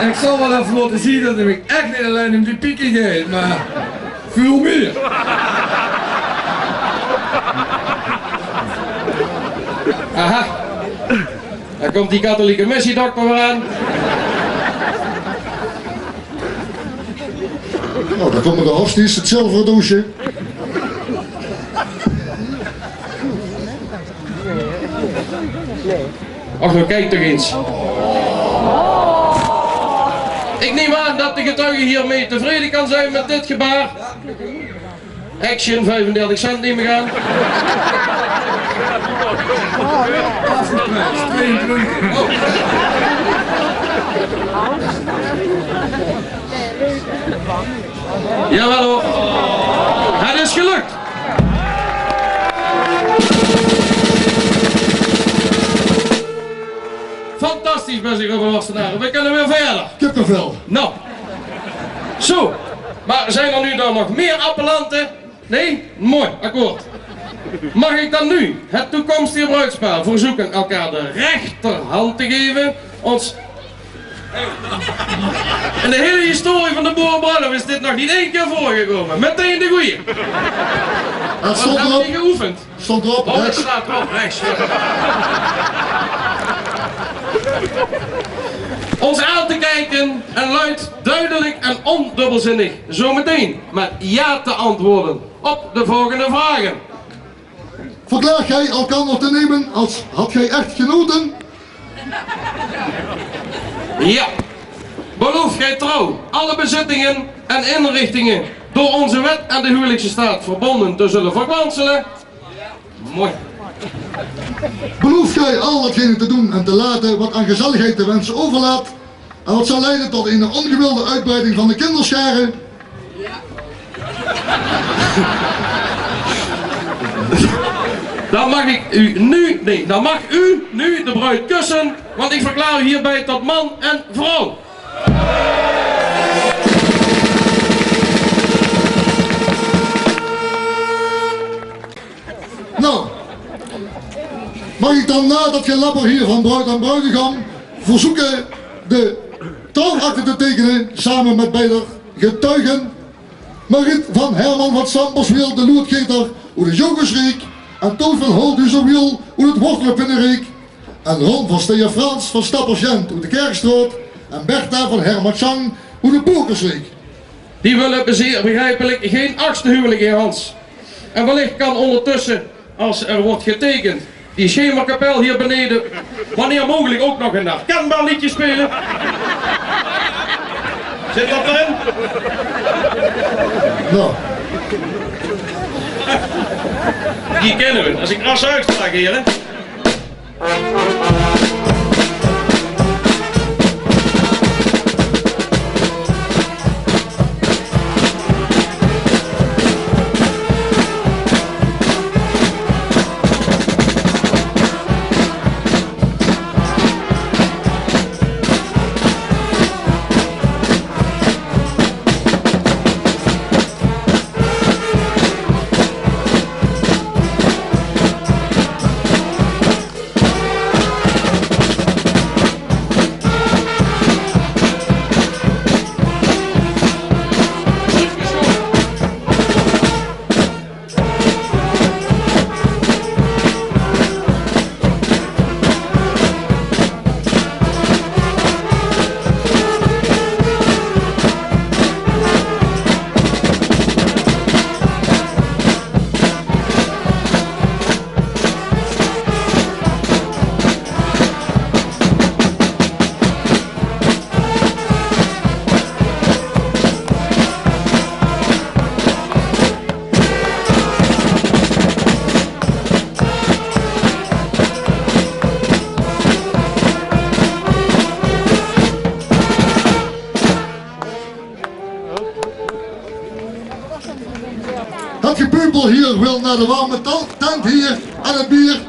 Ik zal wel even laten zien dat ik echt niet alleen om die pieken geef, maar veel meer. Aha. Daar komt die katholieke missiedokter weer aan. Nou, daar komen de hosties, het zilveren doosje. Ach, nou kijk toch eens. Ik neem aan dat de getuige hiermee tevreden kan zijn met dit gebaar. Action, 35 cent neem ik aan. Afgeprijsd, 22. Oh. Jawel hoor. Het is gelukt. Fantastisch, beste Overworstenaren. We kunnen weer verder. Kippenvel. Nou. Zo. Maar zijn er nu dan nog meer appellanten? Nee? Mooi, akkoord. Mag ik dan nu het toekomstige bruidspaar verzoeken elkaar de rechterhand te geven? Ons... In de hele historie van de boerenbruiloft is dit nog niet 1 keer voorgekomen. Meteen de goeie. Het stond Hebben we erop. niet geoefend? Stond erop. Oh, het staat erop, rechts. Ons aan te kijken en luid, duidelijk en ondubbelzinnig zometeen met ja te antwoorden op de volgende vragen. Verklaart gij elkander te nemen als had gij echt genoten? Ja. Belooft gij trouw alle bezittingen en inrichtingen door onze wet en de huwelijkse staat verbonden te zullen verkwanselen? Mooi. Belooft gij al datgene te doen en te laten wat aan gezelligheid de wensen overlaat en wat zal leiden tot een ongewilde uitbreiding van de kinderscharen? Dan mag u nu de bruid kussen, want ik verklaar u hierbij tot man en vrouw. Nou, mag ik dan na dat gelapper hier van bruid en bruidegom verzoeken de trouwakte te tekenen samen met beide getuigen Marit van Herman van Samperswil, de Loertgeter, hoe de Jongensreek en Toon van Holdhuizenwiel, hoe het Wortelenpinnenreek en Ron van Steer Frans van Stappersgent, hoe de Kerkstroot en Bertha van Hermatschang, hoe de Bokersreek. Die willen zeer begrijpelijk geen 8e huwelijk in Hans. En wellicht kan ondertussen, als er wordt getekend, die schemerkapel hier beneden, wanneer mogelijk ook nog een herkenbaar liedje spelen. Zit dat erin? Nou, Die kennen we. Als ik ras uitslag hier, hè. Het gepeupel hier wil naar de warme tent hier en het bier.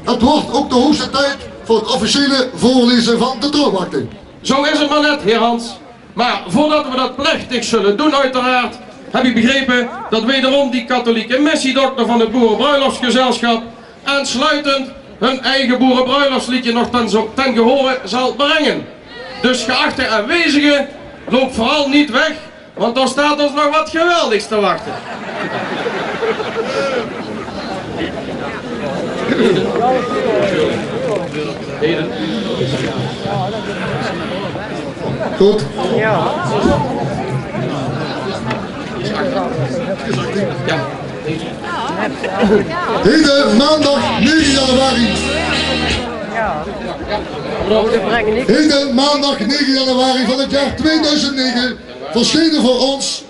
Het wordt ook de hoogste tijd voor het officiële voorlezen van de troonwachting. Zo is het maar net, heer Hans. Maar voordat we dat plechtig zullen doen uiteraard, heb ik begrepen dat wederom die katholieke missiedokter van het Boerenbruiloftsgezelschap aansluitend hun eigen boerenbruiloftsliedje nog ten gehore zal brengen. Dus geachte aanwezigen, loop vooral niet weg, want dan staat ons nog wat geweldigs te wachten. Goed. Ja. Heden maandag 9 januari. Heden maandag 9 januari van het jaar 2009 verschenen voor ons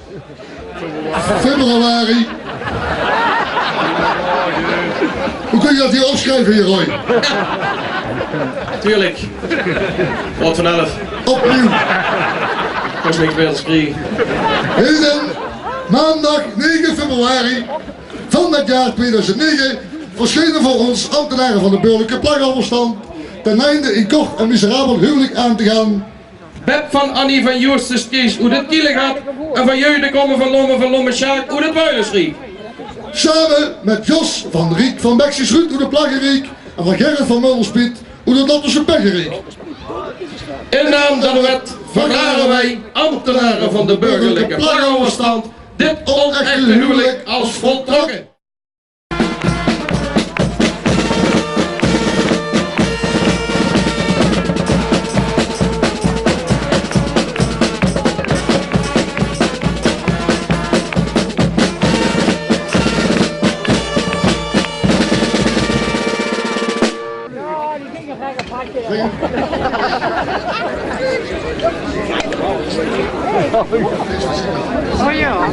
februari. Hoe kun je dat hier opschrijven hier, Roy? Tuurlijk. Wat van 11. Opnieuw. Kost niks meer te skriegen. Heden maandag 9 februari van het jaar 2009 verschenen voor ons ambtenaren van de burgerlijke plaggenverstand ten einde in kort en miserabel huwelijk aan te gaan. Beb van Annie van Joostes Kees hoe dit kielen gaat en van Jeugd van Lomme Sjaak hoe dit builens riek. Samen met Jos van Riek van Bexies Ruud hoe de plaggen riek en van Gerrit van Mulderspiet hoe de Dotterse peggen riek. In naam van de wet verklaren wij, ambtenaren van de burgerlijke plaggenverstand, dit onechte huwelijk als voltrokken. Oh ja.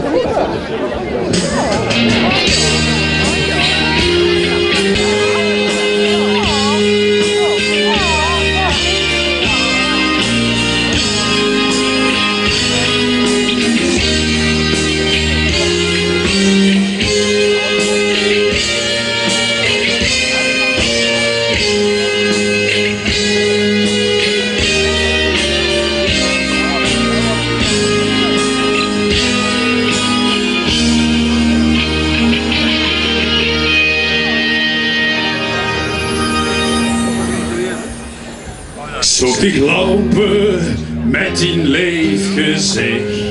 Zocht ik lopen met in leef gezicht.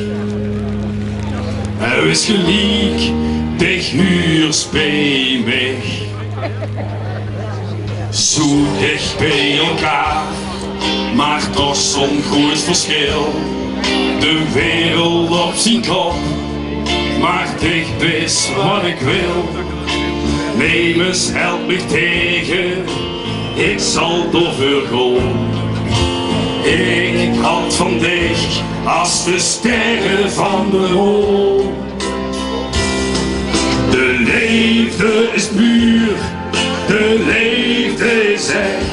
Hij is gelijk, dich huurs bij mij. Zo dicht bij elkaar, maar toch zo'n groot verschil. De wereld op zijn kop, maar dicht is wat ik wil. Neem eens, help me tegen, ik zal doorgaan. Ik houd van dich als de sterren van de hemel. De De liefde is puur, de liefde is echt.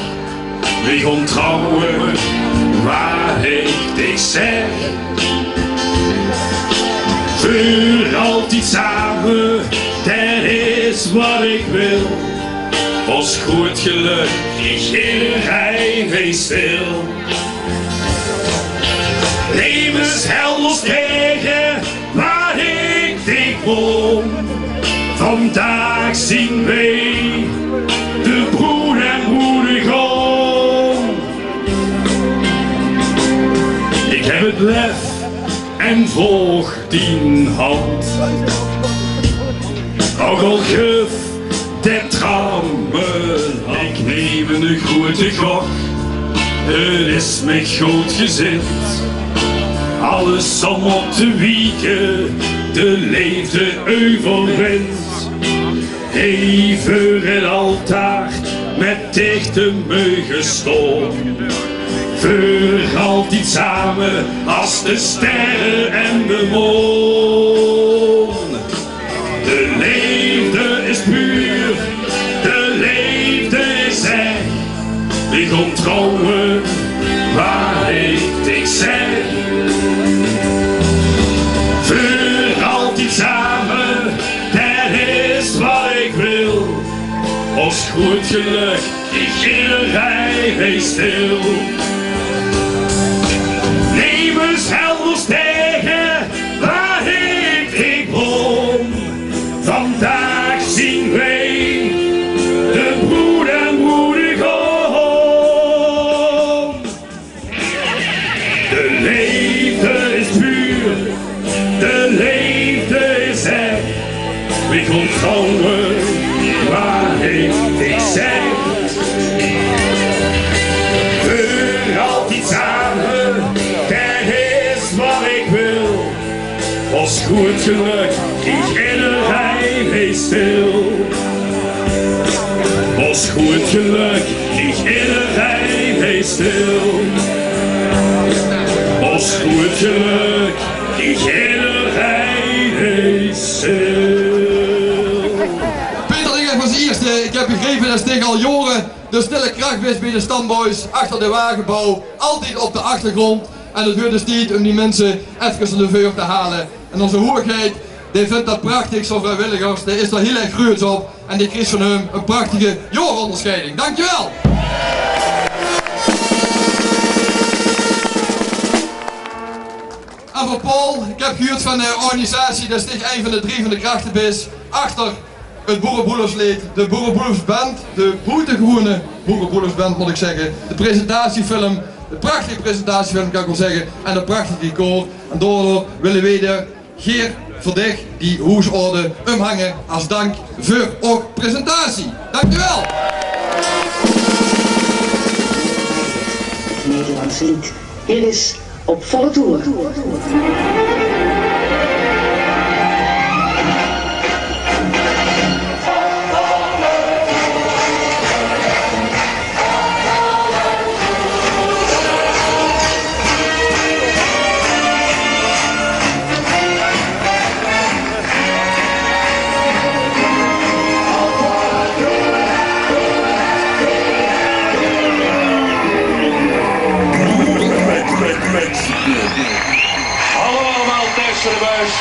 We gaan trouwen waar ik dich zeg. Voor altijd samen, dat is wat ik wil. Als goed geluk, iedereen wees stil. Levenshelders tegen waar ik dich woon. Vandaag zien wij de broer en broedergom. Ik heb het lef en volg die hand. Ook al guf de tranen, ik neem een goede gok. Het is met goed gezind, alles om op te wieken, de leefde overwint. Hey, voor het altaar met dichte meugen stoom. Voor altijd samen als de sterren en de maan. De liefde is puur, de liefde is echt. Ik kom trouwen waar ik dich zeg. Voor altijd samen, dat is wat ik wil. Als goed geluk, iedereen wees stil. Levenshelders tegen waar ik dich woon. Vandaag zien wij de broer en broedergom. De liefde is puur, de liefde is echt. We gaan trouwen waar ik dich zeg. Voor altijd samen, dat is wat ik wil. Als goed geluk, iedereen wees stil. Als goed geluk, iedereen wees stil. Als goed geluk, iedereen wees stil. Peter Lingert was de eerste. Ik heb begrepen dat Stig al jaren de stille kracht is bij de Stamboys achter de wagenbouw. Altijd op de achtergrond. En het wordt dus niet om die mensen even de vuur te halen. En onze hoogheid, die vindt dat prachtig, zo'n vrijwilligers. Die is daar heel erg groot op. En die kreeg van hem een prachtige jaaronderscheiding. Dankjewel! En voor Paul, ik heb gehoord van de organisatie dat Stig een van de drie van de krachten is. Achter het Boerenbroederslied, de Boerenbroedersband, de buitengewone Boerenbroedersband moet ik zeggen. De presentatiefilm, de prachtige presentatiefilm kan ik wel zeggen. En de prachtige decor. En daardoor willen wij de Geer Verdig die hoesorde omhangen als dank voor ook presentatie. Dankjewel! Nederlands lied. Hier is Op volle toer. Hallo allemaal thuis voor de buis.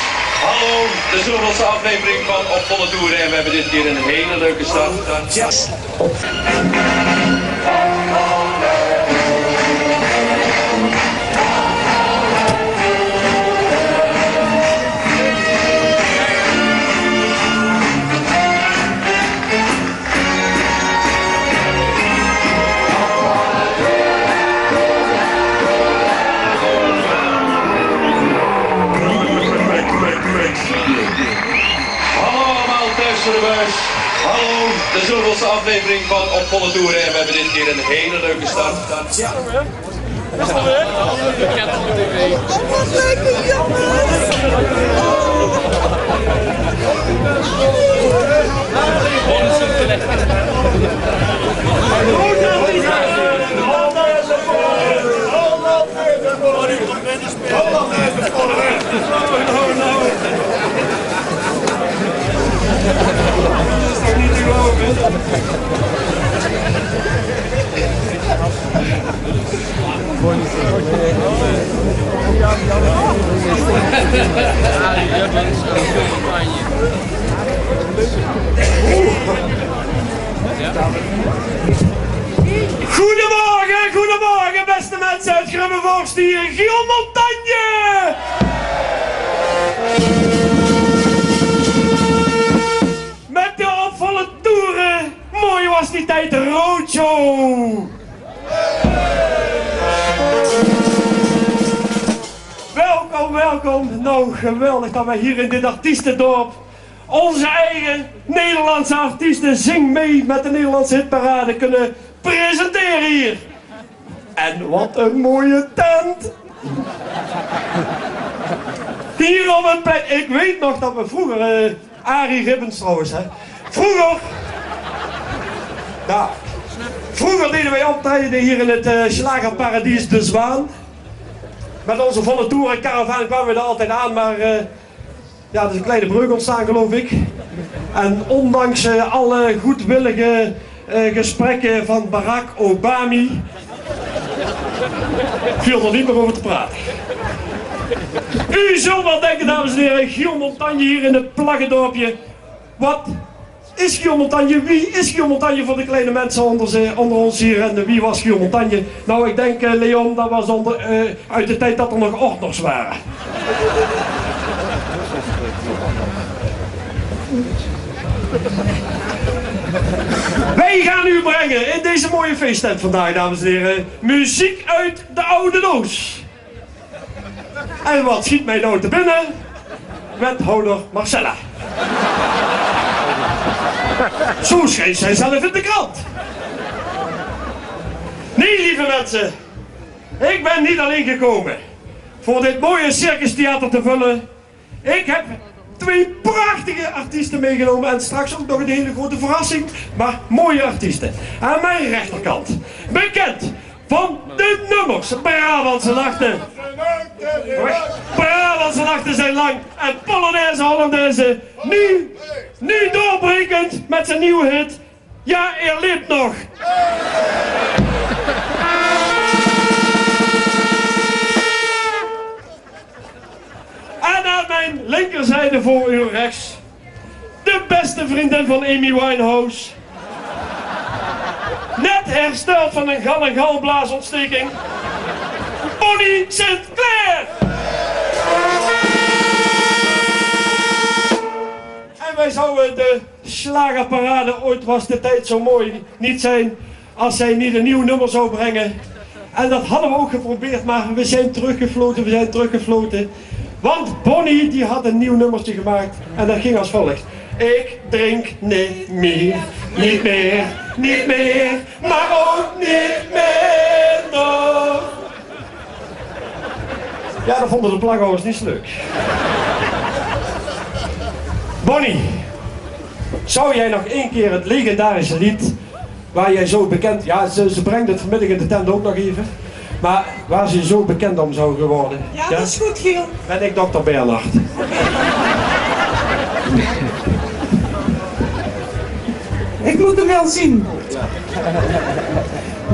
Hallo, de zoveelste aflevering van Op volle toeren en we hebben dit keer een hele leuke start. Hallo allemaal thuis voor de buis. Hallo, de zoveelste aflevering van Op volle toeren en we hebben dit keer een hele leuke start. Ja. Is dat weer? Ik heb het op tv. Wat leuke jongens! Goedemorgen, goedemorgen beste mensen uit Grummenvorst hier, Giel Montagne! Met de opvallende toeren, mooi was die tijd de roadshow! Welkom, welkom. Nou, geweldig dat wij hier in dit artiestendorp onze eigen Nederlandse artiesten Zing mee met de Nederlandse hitparade kunnen presenteren hier. En wat een mooie tent. Hier op het plein. Ik weet nog dat we vroeger, Arie Ribbens trouwens, hè. Vroeger deden wij optreden hier in het slagerparadies De Zwaan. Met onze volle tour en caravan kwamen we er altijd aan, maar ja, er is een kleine breuk ontstaan geloof ik. En ondanks alle goedwillige gesprekken van Barack Obama viel er niet meer over te praten. U zult wel denken, dames en heren, Giel Montagne hier in het Plaggendorpje. Wat is Giel Montagne? Wie is Giel Montagne voor de kleine mensen onder ons hier? En wie was Giel Montagne? Nou, ik denk, Leon, dat was uit de tijd dat er nog ordners waren. Wij gaan u brengen in deze mooie feesttent vandaag, dames en heren, muziek uit de oude doos. En wat schiet mij nou te binnen? Wethouder Marcella. Zo schreef zij zelf in de krant. Nee, lieve mensen, ik ben niet alleen gekomen voor dit mooie circustheater te vullen. Ik heb 2 prachtige artiesten meegenomen en straks ook nog een hele grote verrassing, maar mooie artiesten. Aan mijn rechterkant, bekend van de nummers Brabantse nachten. Brabantse nachten zijn lang en Polonaise Hollandaise. Nu doorbrekend met zijn nieuwe hit. Ja, er leeft nog. En aan mijn linkerzijde voor u rechts, de beste vriendin van Amy Winehouse. Net hersteld van een gal- en galblaasontsteking. Bonnie Sinclair! En wij zouden de slagerparade, ooit was de tijd zo mooi, niet zijn als zij niet een nieuw nummer zou brengen. En dat hadden we ook geprobeerd, maar we zijn teruggefloten. Want Bonnie die had een nieuw nummertje gemaakt en dat ging als volgt. Ik drink niet meer, maar ook niet minder. Ja, dat vonden de plaggenhouders niet zo leuk. Bonnie, zou jij nog 1 keer het legendarische lied, waar jij zo bekend, ja ze brengt het vanmiddag in de tent ook nog even, maar waar ze zo bekend om zou geworden. Ja, dat is goed, Giel. Ben ik Dr. Bernhard. Ik moet hem wel zien.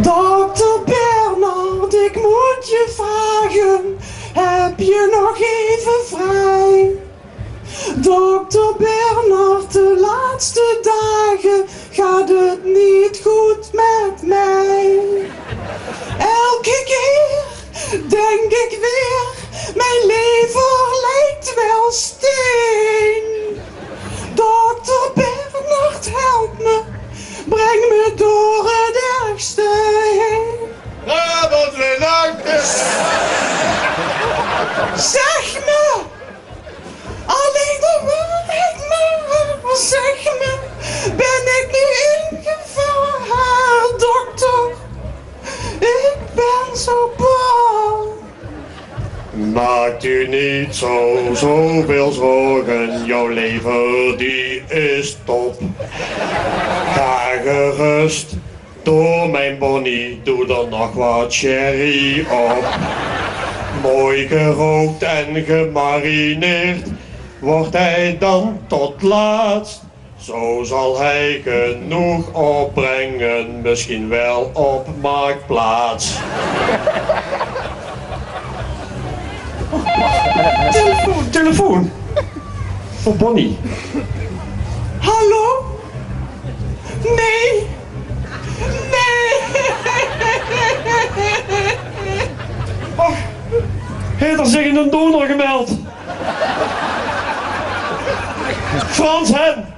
Dr. Bernhard, ik moet je vragen, heb je nog even vrij? Dr. Bernhard, de laatste dagen gaat het niet goed met mij. Elke keer denk ik weer, mijn lever lijkt wel steen. Dr. Bernhard, help me, breng me door het ergste heen. Brabantse nachten! Zeg me, alleen de waarheid maar, zeg me, ben ik nu in gevaar, dokter? Ik ben zo bang. Maakt u niet zoveel zorgen, jouw lever die is top. Ga gerust door mijn Bonnie, doe er nog wat sherry op. Mooi gerookt en gemarineerd, wordt hij dan tot laatst Zo zal hij genoeg opbrengen, misschien wel op Marktplaats. Telefoon. Voor Bonnie. Hallo? Nee. Och, heeft er zich een donor gemeld? Frans Hen.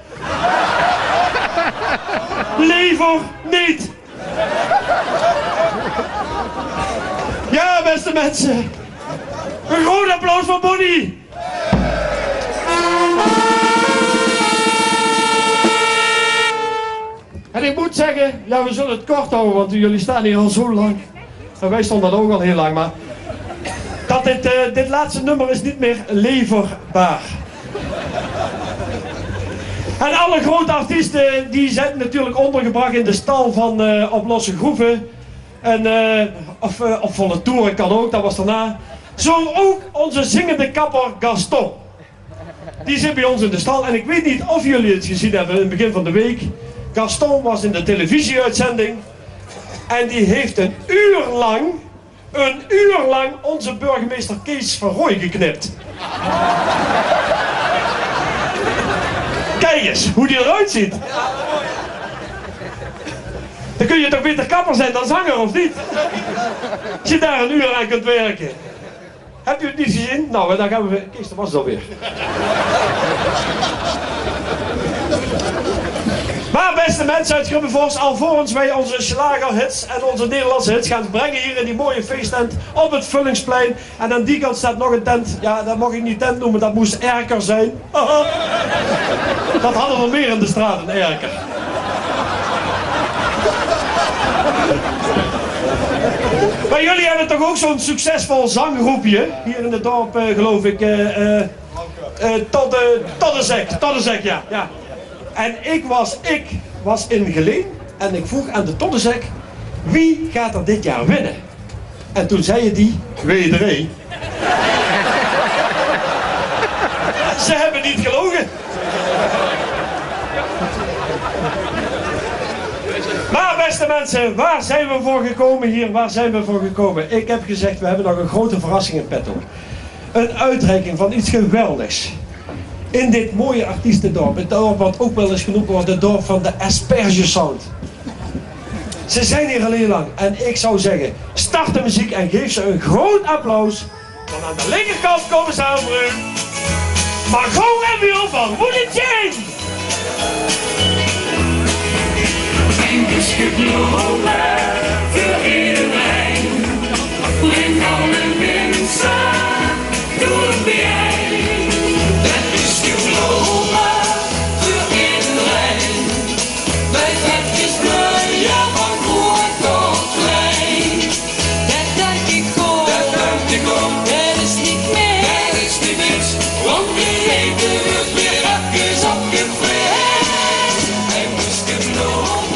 Lever niet. Ja, beste mensen. Een groot applaus voor Bonnie. En ik moet zeggen, ja, we zullen het kort houden, want jullie staan hier al zo lang. En wij stonden ook al heel lang, maar dat dit laatste nummer is niet meer leverbaar. En alle grote artiesten die zijn natuurlijk ondergebracht in de stal van Op Losse Groeven. En, of op volle toeren kan ook, dat was daarna. Zo ook onze zingende kapper Gaston. Die zit bij ons in de stal en ik weet niet of jullie het gezien hebben in het begin van de week. Gaston was in de televisieuitzending en die heeft een uur lang onze burgemeester Kees van Rooij geknipt. Kijk eens hoe die eruit ziet. Dan kun je toch beter kapper zijn dan zanger, of niet? Als je daar een uur aan kunt werken. Heb je het niet gezien? Nou, dan gaan we... Kees, dat was het alweer. Maar beste mensen uit Grubbevoors, alvorens wij onze slagerhits en onze Nederlandse hits gaan brengen hier in die mooie feesttent op het Vullingsplein. En aan die kant staat nog een tent. Ja, dat mag ik niet tent noemen, dat moest erker zijn. Dat hadden we meer in de straat, een erker. Maar jullie hebben toch ook zo'n succesvol zanggroepje hier in het dorp, geloof ik. Toddezek, ja. En ik was in Geleen en ik vroeg aan de Toddezek, wie gaat er dit jaar winnen? En toen zei die, WDR. Ze hebben niet gelogen. Maar beste mensen, waar zijn we voor gekomen hier? Waar zijn we voor gekomen? Ik heb gezegd, we hebben nog een grote verrassing in petto. Een uitreiking van iets geweldigs. In dit mooie artiestendorp. Het dorp wat ook wel eens genoemd wordt, het dorp van de Aspergesound. Ze zijn hier al heel lang. En ik zou zeggen, start de muziek en geef ze een groot applaus. Dan aan de linkerkant komen ze aan voor u. Margot en Wiel van Woody Jane. Enkels geblomen voor iedereen. Breng alle mensen door het bijeen. Het is geblomen voor iedereen. Wij trekjes blauw van groot tot klein. Dat dank ik God, dat is niet meer, dat is niet mis. Want je leven wordt weer even opgevreesd. Het is geblomen.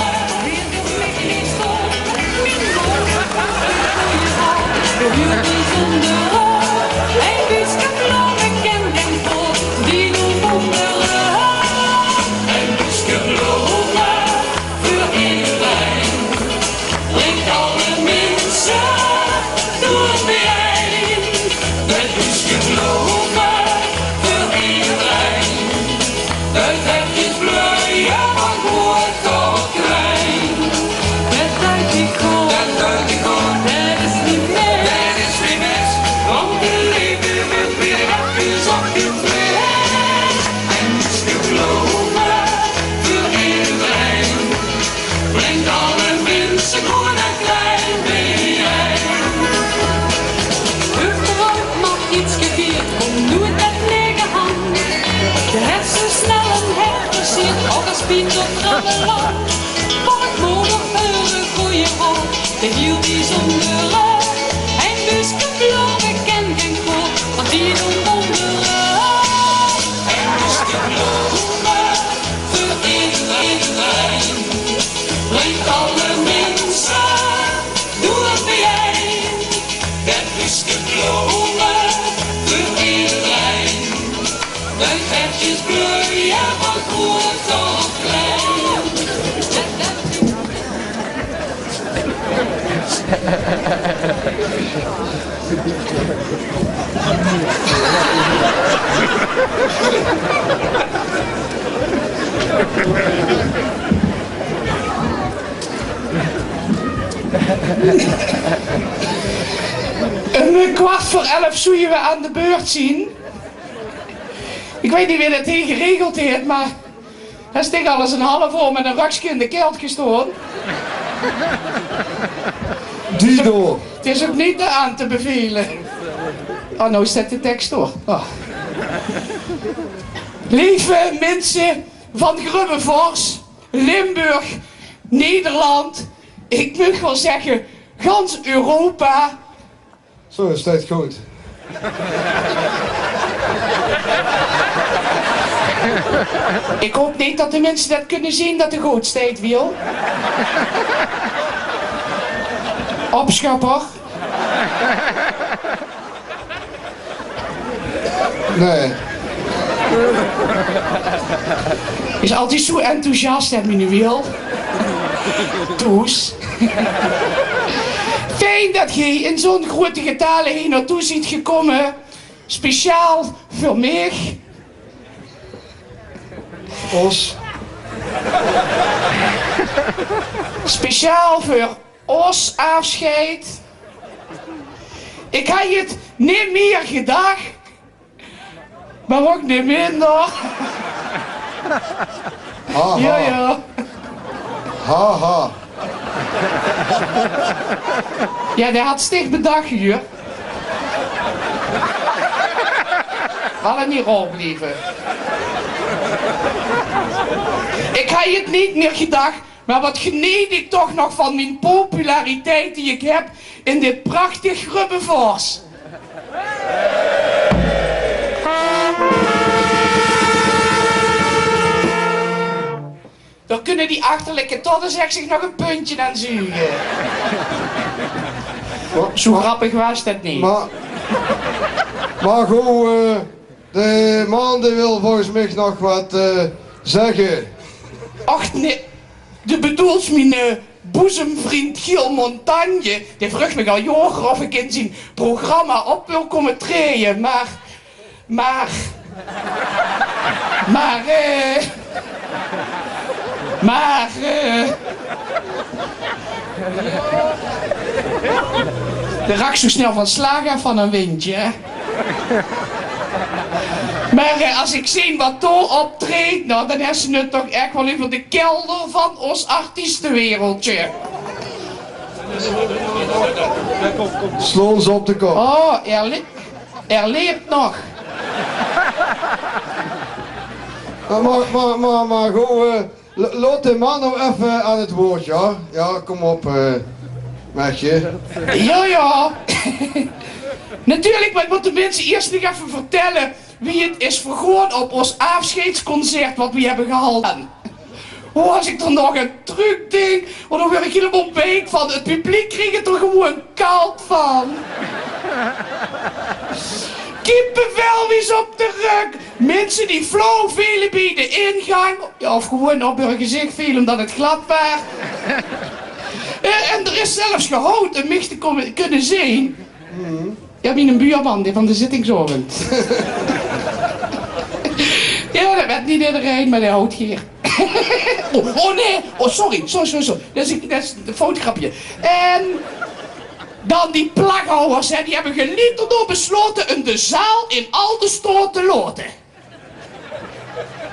Piet op Gravenland, voor het moedig een goeie hand, de heel bijzondere. En dus kan geloven, ken geen God, want die doen wonderen. En dus kan geloven, voor iedereen. Brengt alle mensen door het bijeen. Dat is geloven, voor iedereen. De vetjes bloeien van groeit tot Om 11:15 zullen we aan de beurt zien. Ik weet niet wie dat hier geregeld heeft, maar hij steekt alles een half voor met een rakje in de kelt gestoord. Dido. Het is ook niet aan te bevelen. Oh, nou staat de tekst door. Oh. Lieve mensen van Grubbevors, Limburg, Nederland, ik moet wel zeggen, gans Europa. Zo, is het goed. Ik hoop niet dat de mensen dat kunnen zien dat de goed steeds wil. Opschapper. Nee. Is altijd zo enthousiast, hè, meneer Wiel. Toes. Fijn dat je in zo'n grote getalen hier naartoe ziet gekomen. Speciaal voor mij. Os. Speciaal voor ons afscheid. Ik had het niet meer gedacht. Maar ook niet minder. Ha, Ja, ha. ja. Ha, ha. Ja, dat had sticht bedacht hier. Wel er niet opblijven. Ik had het niet meer gedacht, maar wat geniet ik toch nog van mijn populariteit die ik heb in dit prachtig Grubbevors. Dan kunnen die achterlijke todden zich nog een puntje aan zuigen. Zo grappig was dat niet. Maar goed, de man die wil volgens mij nog wat zeggen. Ach nee, de bedoelt mijn boezemvriend Giel Montagne. Die vroeg me al jaren of ik in zijn programma op wil komen treden, maar... De raak zo snel van slagen van een windje. Maar als ik zie wat Toon optreedt, nou, dan is ze het toch echt wel over de kelder van ons artiestenwereldje. Slaan ze op de kop. Oh, er leert nog. Maar goed, laat de man nou even aan het woord, ja? Ja, kom op, meisje. Ja. Natuurlijk, maar ik moet de mensen eerst nog even vertellen wie het is vergoord op ons afscheidsconcert wat we hebben gehouden. Oh, als ik er nog een truc denk, dan word ik helemaal beek van. Het publiek kreeg het er gewoon koud van. Kippenvel is op de rug. Mensen die flauw vielen bij de ingang. Ja, of gewoon op hun gezicht vielen omdat het glad was. En er is zelfs gehouden om mij te kunnen zien. Ja, mijn buurman die van de zittingsovend. Ja, dat werd niet iedereen, maar die houdt hier. Oh nee, oh sorry. Dat is een foutgrapje. En dan die plaghouders, hè, die hebben gelieten door besloten om de zaal in Alderstoot te loten.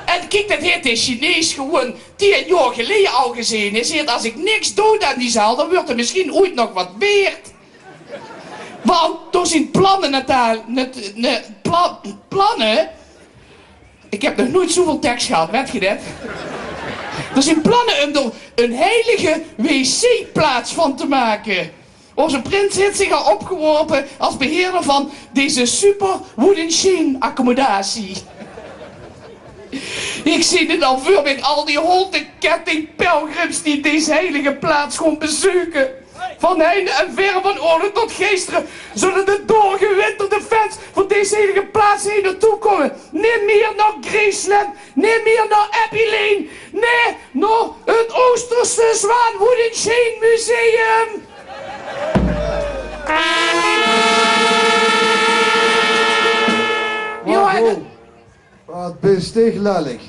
En kijk, dat heeft de Chinees gewoon 10 jaar geleden al gezien. Hij zegt, als ik niks doe aan die zaal, dan wordt er misschien ooit nog wat weerd. Want door zijn plannen plannen. Ik heb nog nooit zoveel tekst gehad, weet je dat? Er zijn plannen om er een heilige wc-plaats van te maken. Onze prins heeft zich al opgeworpen als beheerder van deze super wooden sheen accommodatie. Ik zie het al voor met al die holte kettingpelgrims die deze heilige plaats gewoon bezoeken. Van heinde en ver, van oorlog tot geesteren, zullen de doorgewinterde fans voor deze heilige plaats heen naartoe komen. Niet meer naar Graceland, niet meer naar Abbey Lane, nee, naar het Oosterse Zwaan Wooden Sheen Museum. Wat best lelijk.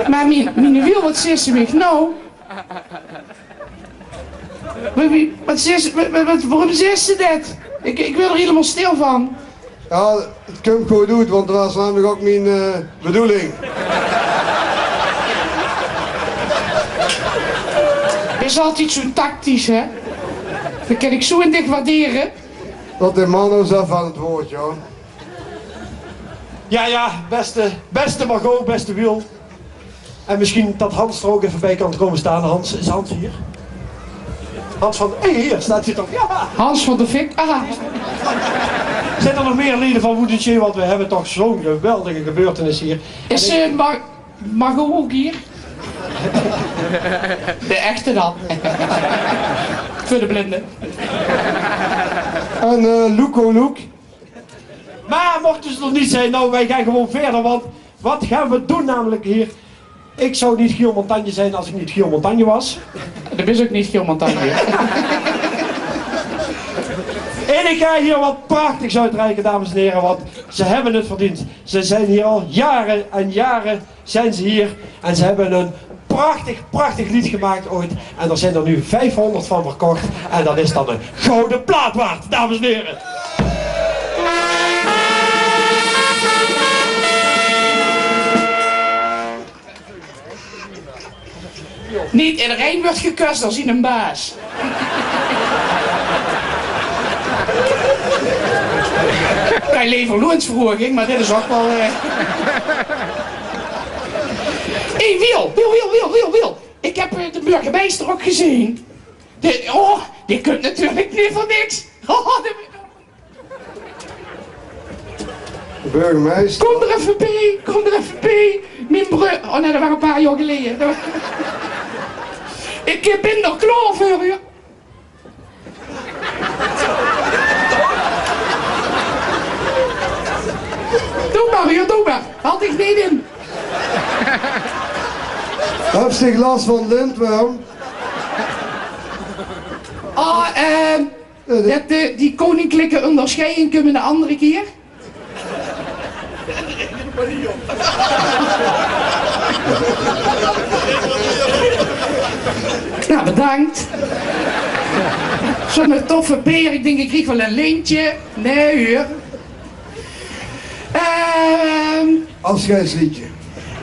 Maar mijn wiel, wat zegt ze me nou? Waarom zegt ze dat? Ik wil er helemaal stil van. Ja, het komt goed uit, want dat was namelijk ook mijn bedoeling. Je is altijd zo tactisch, hè? Dat kan ik zo in dik waarderen. Dat de man zelf aan het woord, joh. Ja, beste Margot, beste Wiel. En misschien dat Hans er ook even bij kan komen staan. Hans, is Hans hier? Hans van... Hé, hier staat hij toch? Ja! Hans van de Fik, Zijn er nog meer leden van Woedentje? Want we hebben toch zo'n geweldige gebeurtenis hier. Is Margot ook hier? De echte dan. Voor de blinden. En Luke. Maar mochten ze er niet zijn, nou wij gaan gewoon verder. Want wat gaan we doen namelijk hier? Ik zou niet Giel Montagne zijn als ik niet Giel Montagne was. Dat is ook niet Giel Montagne. En ik ga hier wat prachtigs uitreiken, dames en heren, want ze hebben het verdiend. Ze zijn hier al jaren en jaren zijn ze hier. En ze hebben een prachtig lied gemaakt ooit. En er zijn er nu 500 van verkocht. En dat is dan een gouden plaat waard, dames en heren. Niet iedereen wordt gekust als in een baas. Bij leverloonsverhoging, maar dit is ook wel... Hé, Wiel. Ik heb de burgemeester ook gezien. Die kunt natuurlijk niet voor niks. De burgemeester? Kom er even bij. Mijn broer... Oh nee, dat waren een paar jaar geleden. Ik ben er klaar voor je. Doe maar. Had ik niet in. Heb je last van lintworm? Die koninklijke onderscheiding kunnen we de andere keer. Nou, bedankt. Zo'n toffe beer, ik denk ik kreeg wel een leentje. Nee hoor. Afscheidsliedje.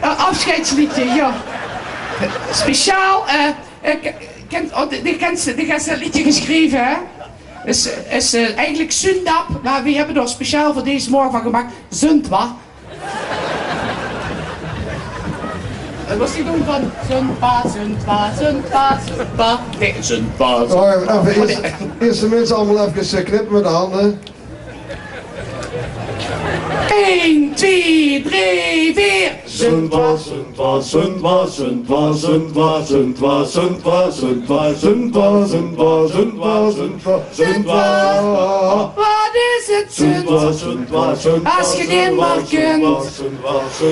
Afscheidsliedje, ja. Speciaal, die heeft een liedje geschreven, hè. Is eigenlijk Zundap, maar we hebben er speciaal voor deze morgen van gemaakt. Zundwa. Wat was die doen van Zundwa. Nee, Zundwa. Eerst de mensen allemaal even knippen met de handen. 1, 2, 3, 4. Zundwa. Wat is het Zundwa? Als je dit maar kunt.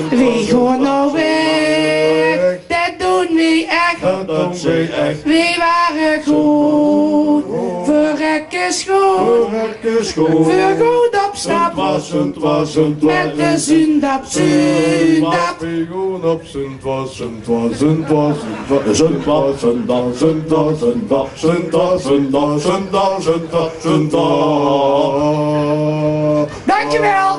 We gaan nou weg. Dat doen we echt. We waren goed. Verrekken schoon. Voor goed op stap. Met de Zundap. Dankjewel.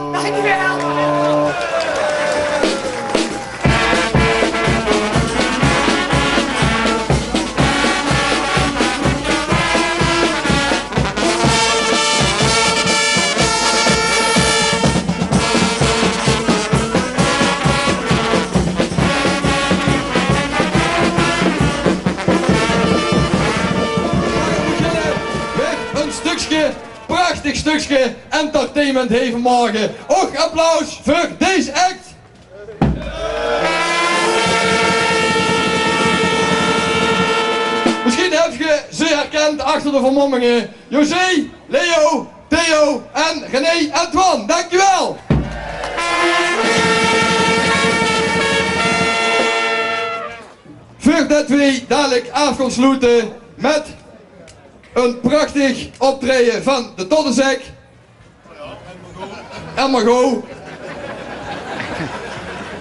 Prachtig stukje entertainment heeft vanmorgen. Och, applaus voor deze act. Misschien heb je ze herkend achter de vermommingen. José, Leo, Theo en René en Twan. Dankjewel. Voordat we dadelijk af gaan sluiten met een prachtig optreden van de Toddenzek. en Margot.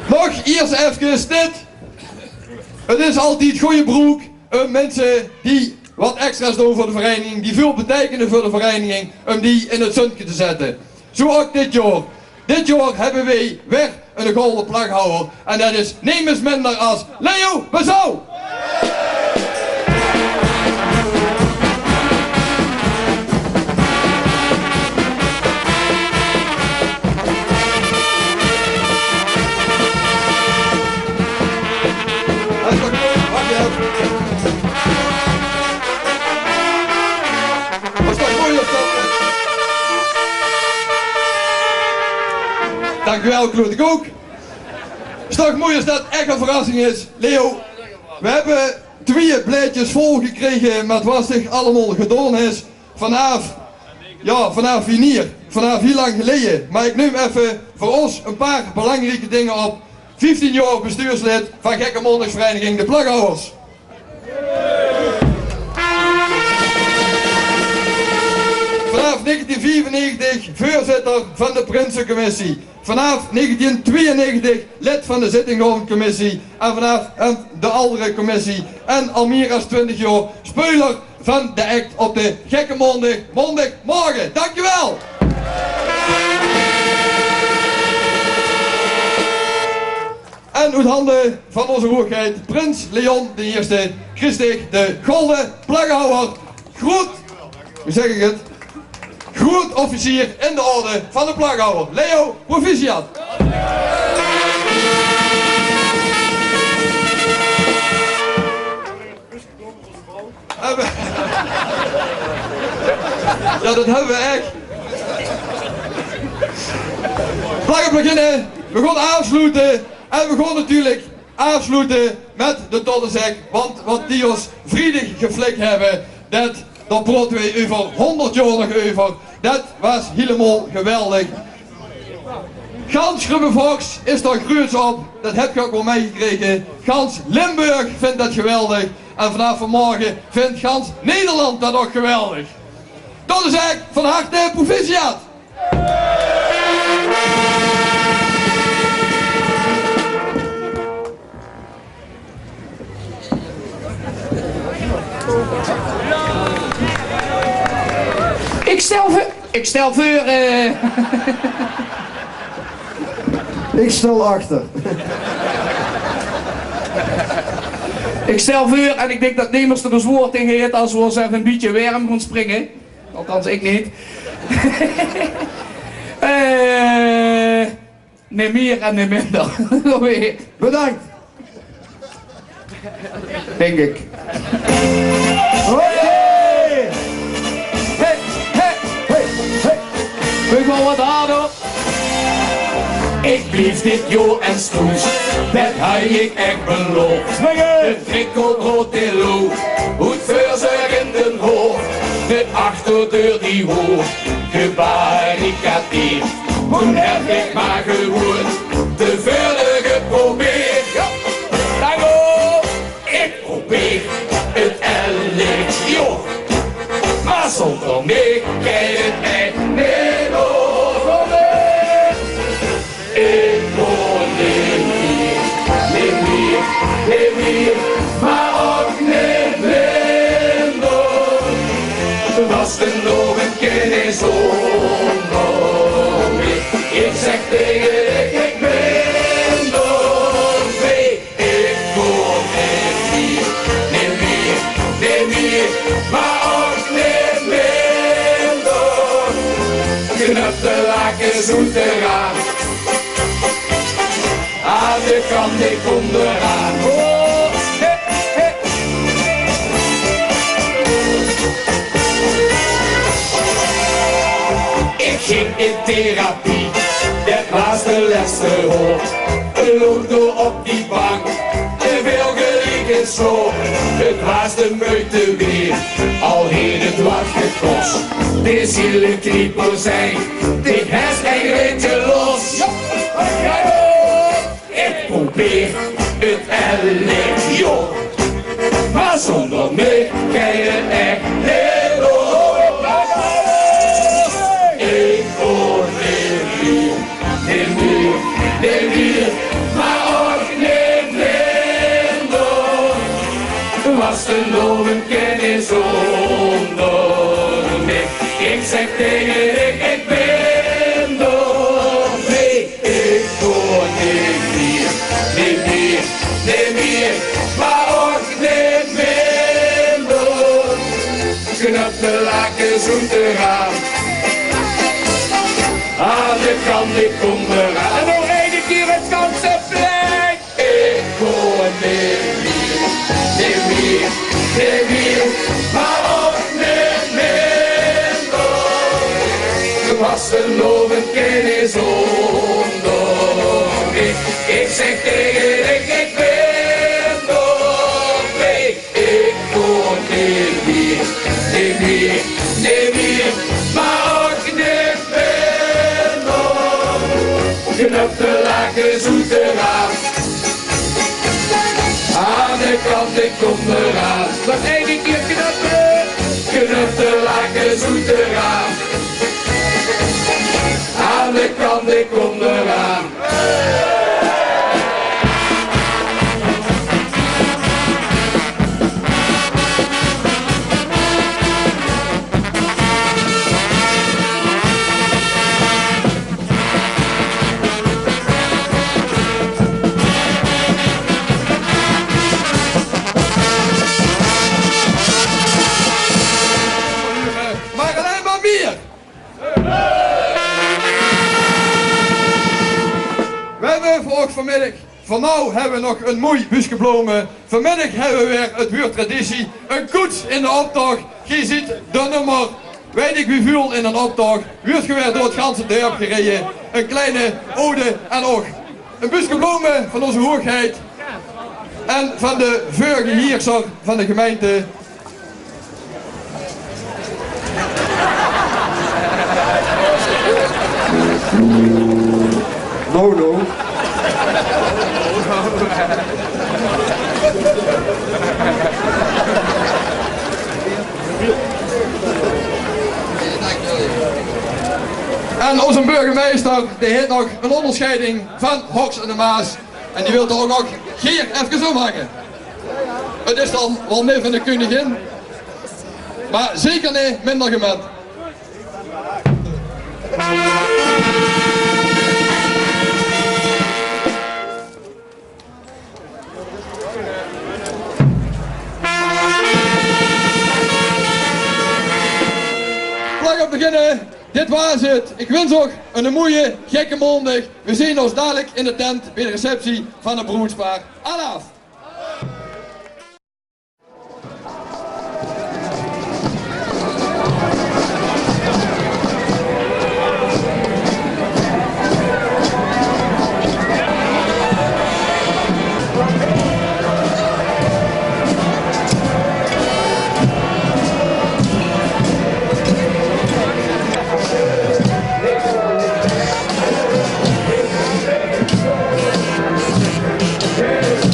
Nog eerst even dit. Het is altijd goede broek. Mensen die wat extra's doen voor de vereniging, die veel betekenen voor de vereniging, om die in het zonnetje te zetten. Zo ook dit jaar. Dit jaar hebben wij weer een gouden plaghouwer. En dat is niemand minder als Leo Bezouw. Dankjewel, Kloot ik ook. Is toch mooi als dat echt een verrassing is. Leo, we hebben 2 blaadjes vol gekregen met wat zich allemaal gedaan is. Vanaf heel lang geleden. Maar ik neem even voor ons een paar belangrijke dingen op. 15 jaar bestuurslid van Gekke Mondigsvereniging De Plaghouwers. Vanaf 1994 voorzitter van de Prinsencommissie. Vanaf 1992 lid van de Zittinghoofdcommissie en vanaf de andere commissie. En al meer dan 20 jaar speler van de act op de Gekke Mondagmorgen. Dankjewel! En uit handen van onze hoogheid Prins Leon I, Christig, de Golden Plaghouwer. Goed, hoe zeg ik het? Goed officier in de orde van de plaghouwer. Leo, proficiat. Ja, dat hebben we echt. Laten we beginnen. We gaan afsluiten. En we gaan natuurlijk afsluiten met de Toddenzek. Want wat die ons vriedig geflikt hebben, daar praten we over 100 jaar nog over. Dat was helemaal geweldig. Gans Grubbevox is daar groots op. Dat heb je ook wel meegekregen. Gans Limburg vindt dat geweldig. En vanaf vanmorgen vindt gans Nederland dat ook geweldig. Dat is echt van harte proficiat. Ik stel voor, Ik stel achter. Ik stel voor, en ik denk dat Nemers er dus woord in heeft als we ons even een beetje warm gaan springen. Althans, ik niet. Nee meer en nee minder. Bedankt. Denk ik. We gaan wat harder. Ik blief dit jaar en stoes, dat had ik echt beloofd. De prikkelrood in loof, goed voor zich in den hoofd. De achterdeur die hoog, gebarricadeerd. Toen heb ik maar gehoord, te verder geprobeerd. Dango, ik probeer het elk jaar. Maar zonder mij kan het echt niet over. Ik word niet meer, maar ook niet blinder. Was er nog een keer zonder mij. Ik zeg tegen ik ben door mee. Ik word niet meer, maar ook niet minder. Knap de laken zoete raam. Aan de kant ik onderaan. Oh, hey, hey. Ik ging in therapie, dat was de laatste hoop. Loogde op die bank, te veel gelegen zo. Het was de meute weer, al heeft het wat gekost. De zielen knieper zijn, dit heeft geen reetje los. Ik probeer het elk jaar, maar zonder mij kan je het echt niet door. Ik word niet meer, vastenloven kennen zonder mij. Ik zeg tegen ik ben door mee. Ik hoor niet meer, niet meer, niet meer, maar ook niet minder. Knap de laken zoete raam. Aan de kant, ik kom eraan. En nog één keer het Ganzenplein. Ik hoor niet meer, niet meer, niet meer, maar ook niet minder. De vastenloven kennen zonder mij. Ik zeg tegen ik ben door mee. Ik hoor niet meer, niet meer, niet meer, maar ook niet minder. Knap de laken zoete raam. Aan de kant, ik kom eraan. Nog één keer knappen. Knap de laken zoete raam. Aan de kant, ik kom eraan. Maar alleen maar bier! We hebben voor vanmiddag, van nou hebben we nog een mooi busgeblomen. Vanmiddag hebben we weer het buurttraditie, een koets in de optocht. Je ziet de nummer, weet ik wie viel in een optocht. Wordt weer door het ganse dorp gereden. Een kleine ode en oog. Een busgeblomen van onze hoogheid. En van de vorige heerser van de gemeente. No. En onze burgemeester, die heeft nog een onderscheiding van Hoks en de Maas. En die wil er ook nog hier even zo maken. Het is dan wel meer van de koningin, maar zeker niet minder gemet. Vlak op beginnen, dit was het. Ik wens ook een mooie, gekke maandag. We zien ons dadelijk in de tent bij de receptie van het broedspaar. Alaaf!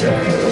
Yeah.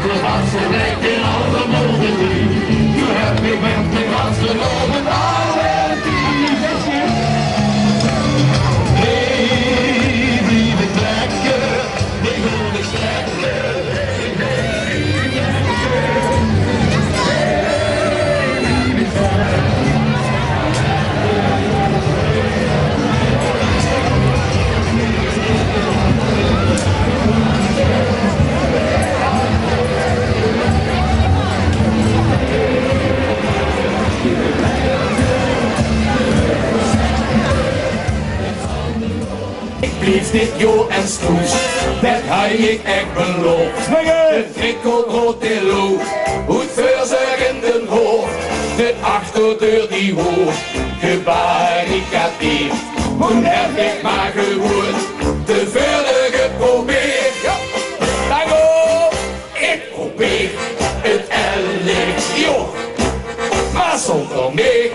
de gasten rijdt in alle mogelijkheden. Je hebt weer met de gasten op het oude team. Hey, lieve trekker, ik wil niet strekken. Blief dit jo en stoes, dat had ik echt beloofd. De prikkel rood in loopt, hoe voor zich in den hoofd. De achterdeur die hoort, gebarricadeerd. Hoe heb ik maar gewoon te veel geprobeerd. Ja, daarom, ik probeer het elk joh. Maar zonder meer